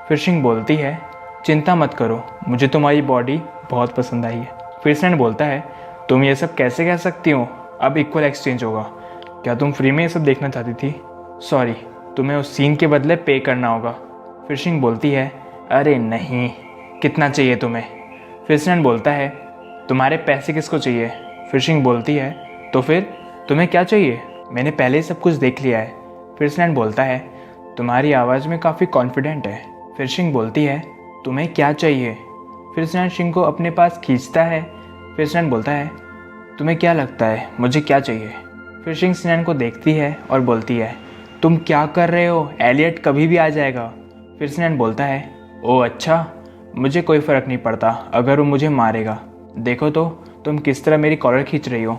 फिर शिंग बोलती है, चिंता मत करो, मुझे तुम्हारी बॉडी बहुत पसंद आई है। फिर सिनैन बोलता है, तुम ये सब कैसे कह सकती हो? अब इक्वल एक्सचेंज होगा। क्या तुम फ्री में ये सब देखना चाहती थी? सॉरी, तुम्हें उस सीन के बदले पे करना होगा। फिर शिंग बोलती है, अरे नहीं, कितना चाहिए तुम्हें? फिर सिनैन बोलता है, तुम्हारे पैसे किसको चाहिए? फिर शिंग बोलती है, तो फिर तुम्हें क्या चाहिए? मैंने पहले ही सब कुछ देख लिया है। फिर सिनैन बोलता है, तुम्हारी आवाज़ में काफ़ी कॉन्फिडेंट है। फिर शिंग बोलती है, तुम्हें क्या चाहिए? फिर सिनैन शिंग को अपने पास खींचता है। फिर सिनैन बोलता है, तुम्हें क्या लगता है मुझे क्या चाहिए? फिर शिंग सिनैन को देखती है और बोलती है, तुम क्या कर रहे हो? एलियट कभी भी आ जाएगा। फिर सिनैन बोलता है, ओह अच्छा, मुझे कोई फ़र्क नहीं पड़ता अगर वो मुझे मारेगा। देखो तो तुम किस तरह मेरी कॉलर खींच रही हो,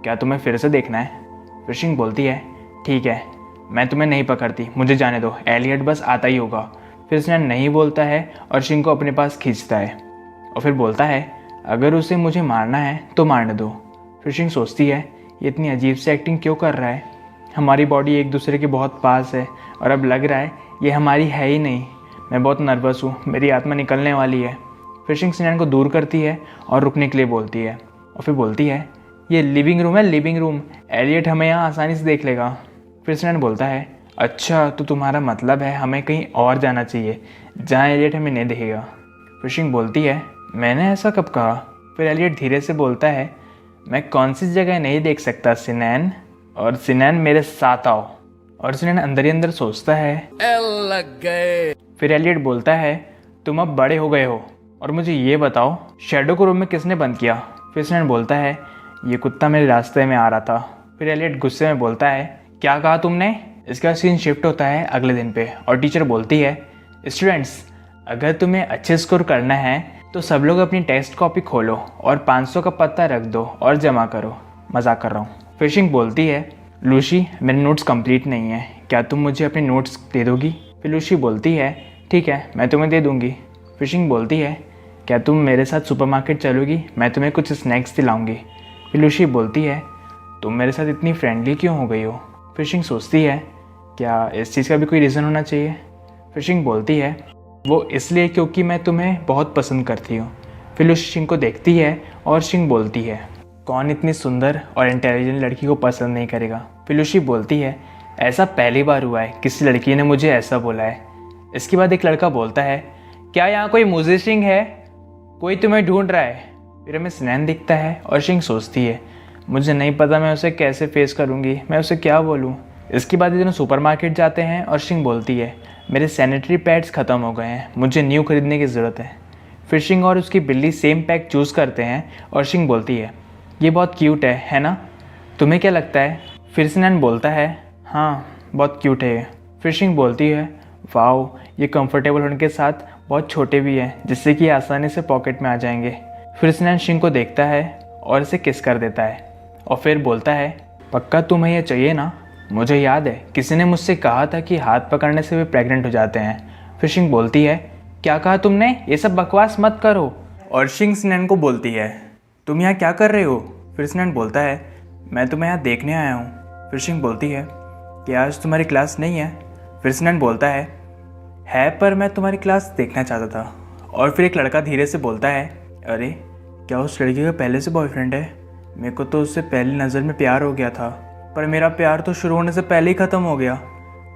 क्या तुम्हें फिर से देखना है? फिर शिंग बोलती है, ठीक है, मैं तुम्हें नहीं पकड़ती, मुझे जाने दो, एलियट बस आता ही होगा। फिर सिनैन नहीं बोलता है और शिंग को अपने पास खींचता है और फिर बोलता है, अगर उसे मुझे मारना है तो मारने दो। फिर शिंग सोचती है, ये इतनी अजीब सी एक्टिंग क्यों कर रहा है? हमारी बॉडी एक दूसरे के बहुत पास है और अब लग रहा है ये हमारी है ही नहीं। मैं बहुत नर्वस हूँ, मेरी आत्मा निकलने वाली है। फिर शिंग सिनैन को दूर करती है और रुकने के लिए बोलती है और फिर बोलती है, ये लिविंग रूम है, लिविंग रूम, एलियट हमें यहाँ आसानी से देख लेगा। फिर सिनैन बोलता है, अच्छा तो तुम्हारा मतलब है हमें कहीं और जाना चाहिए जहाँ एलियट हमें नहीं देखेगा। फिर शिंग बोलती है, मैंने ऐसा कब कहा? फिर एलियट धीरे से बोलता है, मैं कौन सी जगह नहीं देख सकता सिनैन, और सिनैन मेरे साथ आओ। और सिनैन अंदर ही अंदर सोचता है, लग गए। फिर एलियट बोलता है, तुम अब बड़े हो गए हो और मुझे ये बताओ शैडो को रूम में किसने बंद किया? फिर सिनैन बोलता है, ये कुत्ता मेरे रास्ते में आ रहा था। फिर एलियट गुस्से में बोलता है, क्या कहा तुमने? इसका सीन शिफ्ट होता है अगले दिन पे और टीचर बोलती है, स्टूडेंट्स, अगर तुम्हें अच्छे स्कोर करना है तो सब लोग अपनी टेस्ट कॉपी खोलो और 500 का पत्ता रख दो और जमा करो। मजाक कर रहा हूँ। फिर शिंग बोलती है, लूसी, मेरे नोट्स कंप्लीट नहीं है, क्या तुम मुझे अपने नोट्स दे दोगी? फिर लूसी बोलती है, ठीक है, मैं तुम्हें दे दूँगी। फिर शिंग बोलती है, क्या तुम मेरे साथ सुपरमार्केट चलोगी? मैं तुम्हें कुछ स्नैक्स दिलाऊंगी। फिर लूसी बोलती है, तुम मेरे साथ इतनी फ्रेंडली क्यों हो गई हो? फिर शिंग सोचती है, क्या इस चीज़ का भी कोई रीज़न होना चाहिए? फिर शिंग बोलती है, वो इसलिए क्योंकि मैं तुम्हें बहुत पसंद करती हूँ। फिर लूसी शिंग को देखती है और शिंग बोलती है, कौन इतनी सुंदर और इंटेलिजेंट लड़की को पसंद नहीं करेगा? फिर लूसी बोलती है, ऐसा पहली बार हुआ है किसी लड़की ने मुझे ऐसा बोला है। इसके बाद एक लड़का बोलता है, क्या यहाँ कोई मुझे शिंग है? कोई तुम्हें ढूंढ रहा है। फिर हमें सिनैन दिखता है और शिंग सोचती है, मुझे नहीं पता मैं उसे कैसे फेस करूँगी, मैं उसे क्या बोलूँ? इसके बाद ये दोनों सुपरमार्केट जाते हैं और शिंग बोलती है मेरे सैनिटरी पैड्स ख़त्म हो गए हैं, मुझे न्यू खरीदने की ज़रूरत है। फिर शिंग और उसकी बिल्ली सेम पैक चूज़ करते हैं और शिंग बोलती है ये बहुत क्यूट है ना, तुम्हें क्या लगता है? फिर सिनान बोलता है हाँ बहुत क्यूट है। फिर शिंग बोलती है वाओ ये कंफर्टेबल होने के साथ बहुत छोटे भी हैं जिससे कि आसानी से पॉकेट में आ जाएंगे। फिर सिनान शिंग को देखता है और इसे किस कर देता है और फिर बोलता है पक्का तुम्हें यह चाहिए ना? मुझे याद है किसी ने मुझसे कहा था कि हाथ पकड़ने से वे प्रेग्नेंट हो जाते हैं। फिर शिंग बोलती है क्या कहा तुमने? ये सब बकवास मत करो। और शिंग सिनान को बोलती है तुम यहाँ क्या कर रहे हो? फिर सिनान बोलता है मैं तुम्हें यहाँ देखने आया हूँ। फिर शिंग बोलती है कि आज तुम्हारी क्लास नहीं है? फिर सिनान बोलता है पर मैं तुम्हारी क्लास देखना चाहता था। और फिर एक लड़का धीरे से बोलता है अरे क्या उस लड़की का पहले से बॉयफ्रेंड है? मेरे को तो उससे पहली नज़र में प्यार हो गया था, पर मेरा प्यार तो शुरू होने से पहले ही ख़त्म हो गया।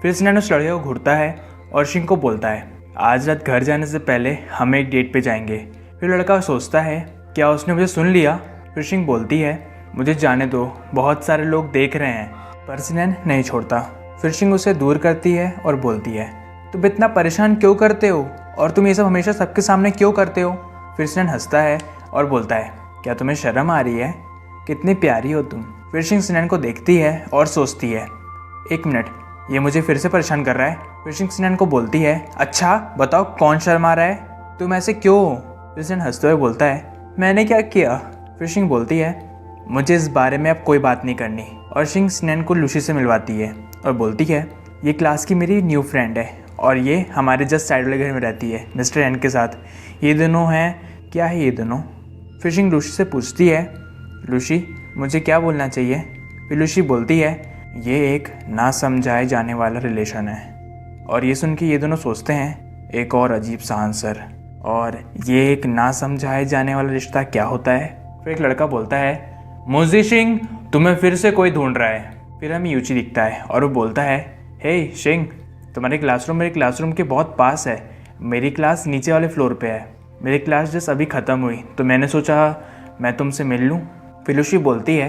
फिर सिनान उस लड़के को घूरता है और शिंग को बोलता है आज रात घर जाने से पहले हम एक डेट पे जाएंगे। फिर लड़का सोचता है क्या उसने मुझे सुन लिया? फिर शिंग बोलती है मुझे जाने दो, बहुत सारे लोग देख रहे हैं। पर सिनान नहीं छोड़ता। फिर शिंग उसे दूर करती है और बोलती है तुम इतना परेशान क्यों करते हो और तुम ये सब हमेशा सबके सामने क्यों करते हो? फिर सिनान हंसता है और बोलता है क्या तुम्हें शर्म आ रही है? कितनी प्यारी हो तुम। फिर शिंग सिनान को देखती है और सोचती है एक मिनट ये मुझे फिर से परेशान कर रहा है। फिर शिंग सिनान को बोलती है अच्छा बताओ कौन शर्मा रहा है? तुम ऐसे क्यों हो? फिर सिनान हंसते हुए बोलता है मैंने क्या किया? फिर शिंग बोलती है मुझे इस बारे में अब कोई बात नहीं करनी। और शिंग सिनान को लूसी से मिलवाती है और बोलती है ये क्लास की मेरी न्यू फ्रेंड है और ये हमारे जस्ट साइड वाले घर में रहती है मिस्टर एन के साथ। ये दोनों हैं, क्या है ये दोनों? फिर शिंग लूसी से पूछती है लूसी मुझे क्या बोलना चाहिए? फिर लूसी बोलती है ये एक ना समझाए जाने वाला रिलेशन है। और ये सुन के ये दोनों सोचते हैं एक और अजीब सा आंसर, और ये एक ना समझाए जाने वाला रिश्ता क्या होता है? फिर एक लड़का बोलता है मुझे शिंग तुम्हें फिर से कोई ढूंढ रहा है। फिर हमें यूची दिखता है और वो बोलता है हे शिंग तुम्हारी क्लासरूम मेरे क्लासरूम के बहुत पास है, मेरी क्लास नीचे वाले फ्लोर पे है, मेरी क्लास जस्ट अभी ख़त्म हुई तो मैंने सोचा मैं तुमसे मिल लूँ। फिर लूसी बोलती है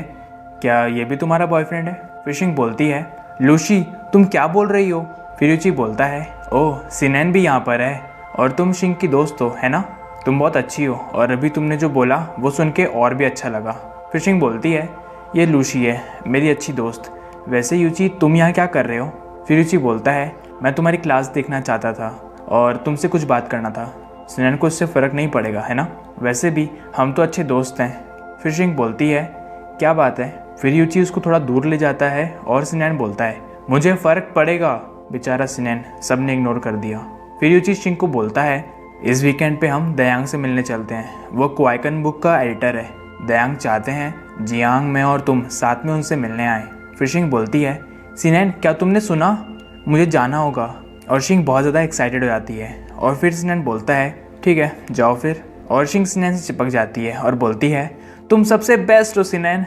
क्या ये भी तुम्हारा बॉयफ्रेंड है? फिर शिंग बोलती है लूसी तुम क्या बोल रही हो? फिर यूची बोलता है ओह सिनान भी यहाँ पर है और तुम शिंग की दोस्त हो है ना, तुम बहुत अच्छी हो और अभी तुमने जो बोला वो सुन के और भी अच्छा लगा। फिर शिंग बोलती है ये लूसी है मेरी अच्छी दोस्त, वैसे यूची तुम यहाँ क्या कर रहे हो? फिर यूची बोलता है मैं तुम्हारी क्लास देखना चाहता था और तुमसे कुछ बात करना था। सिनान को इससे फ़र्क नहीं पड़ेगा है ना, वैसे भी हम तो अच्छे दोस्त हैं। फिर शिंग बोलती है क्या बात है? फिर यूची उसको थोड़ा दूर ले जाता है और सिनान बोलता है मुझे फ़र्क पड़ेगा। बेचारा सिनान सब ने इग्नोर कर दिया। फिर यूची शिंग को बोलता है इस वीकेंड पे हम दयांग से मिलने चलते हैं, वो क्वाइकन बुक का एडिटर है। दयांग चाहते हैं जियांग मैं और तुम साथ में उनसे मिलने आए। फिर शिंग बोलती है सिनान क्या तुमने सुना? मुझे जाना होगा। और शिंग बहुत ज़्यादा एक्साइटेड हो जाती है और फिर सिनान बोलता है ठीक है जाओ फिर। और शिंग सिनान से चिपक जाती है और बोलती है तुम सबसे बेस्ट हो सिनान।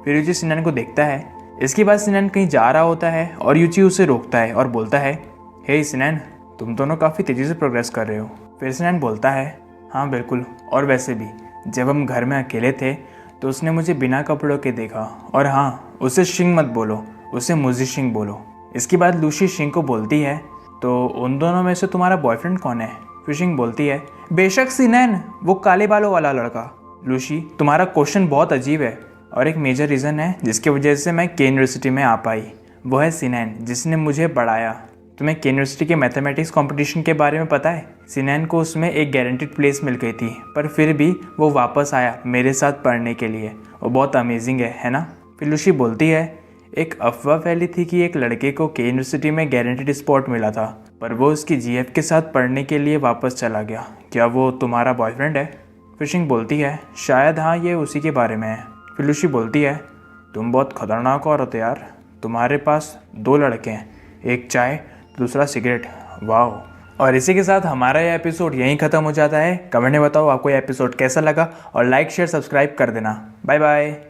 फिर यूची सिनान को देखता है। इसके बाद सिनान कहीं जा रहा होता है और यूची उसे रोकता है और बोलता है हे सिनान तुम दोनों काफ़ी तेज़ी से प्रोग्रेस कर रहे हो। फिर सिनान बोलता है हाँ बिल्कुल, और वैसे भी जब हम घर में अकेले थे तो उसने मुझे बिना कपड़ों के देखा, और हाँ उसे शिंग मत बोलो, उसे मुझे शिंग बोलो। इसके बाद लूसी शिंग को बोलती है तो उन दोनों में से तुम्हारा बॉयफ्रेंड कौन है? फिर शिंग बोलती है बेशक सिनान, वो काले बालों वाला लड़का। लूसी तुम्हारा क्वेश्चन बहुत अजीब है और एक मेजर रीज़न है जिसकी वजह से मैं के यूनिवर्सिटी में आ पाई, वो है सिनान जिसने मुझे पढ़ाया। तुम्हें के यूनिवर्सिटी के मैथमेटिक्स कंपटीशन के बारे में पता है? सिनान को उसमें एक गारंटीड प्लेस मिल गई थी, पर फिर भी वो वापस आया मेरे साथ पढ़ने के लिए। वो बहुत अमेजिंग है ना? फिर लूसी बोलती है एक अफवाह फैली थी कि एक लड़के को के यूनिवर्सिटी में गारंटीड स्पॉट मिला था, पर वो उसकी जीएफ के साथ पढ़ने के लिए वापस चला गया। क्या वो तुम्हारा बॉयफ्रेंड है? फिर शिंग बोलती है शायद हाँ ये उसी के बारे में है। फिर लूसी बोलती है तुम बहुत खतरनाक औरत हो यार, तुम्हारे पास 2 लड़के हैं, एक चाय दूसरा सिगरेट, वाह। और इसी के साथ हमारा यह एपिसोड यहीं ख़त्म हो जाता है। कमेंट में बताओ आपको यह एपिसोड कैसा लगा और लाइक शेयर सब्सक्राइब कर देना। Bye bye.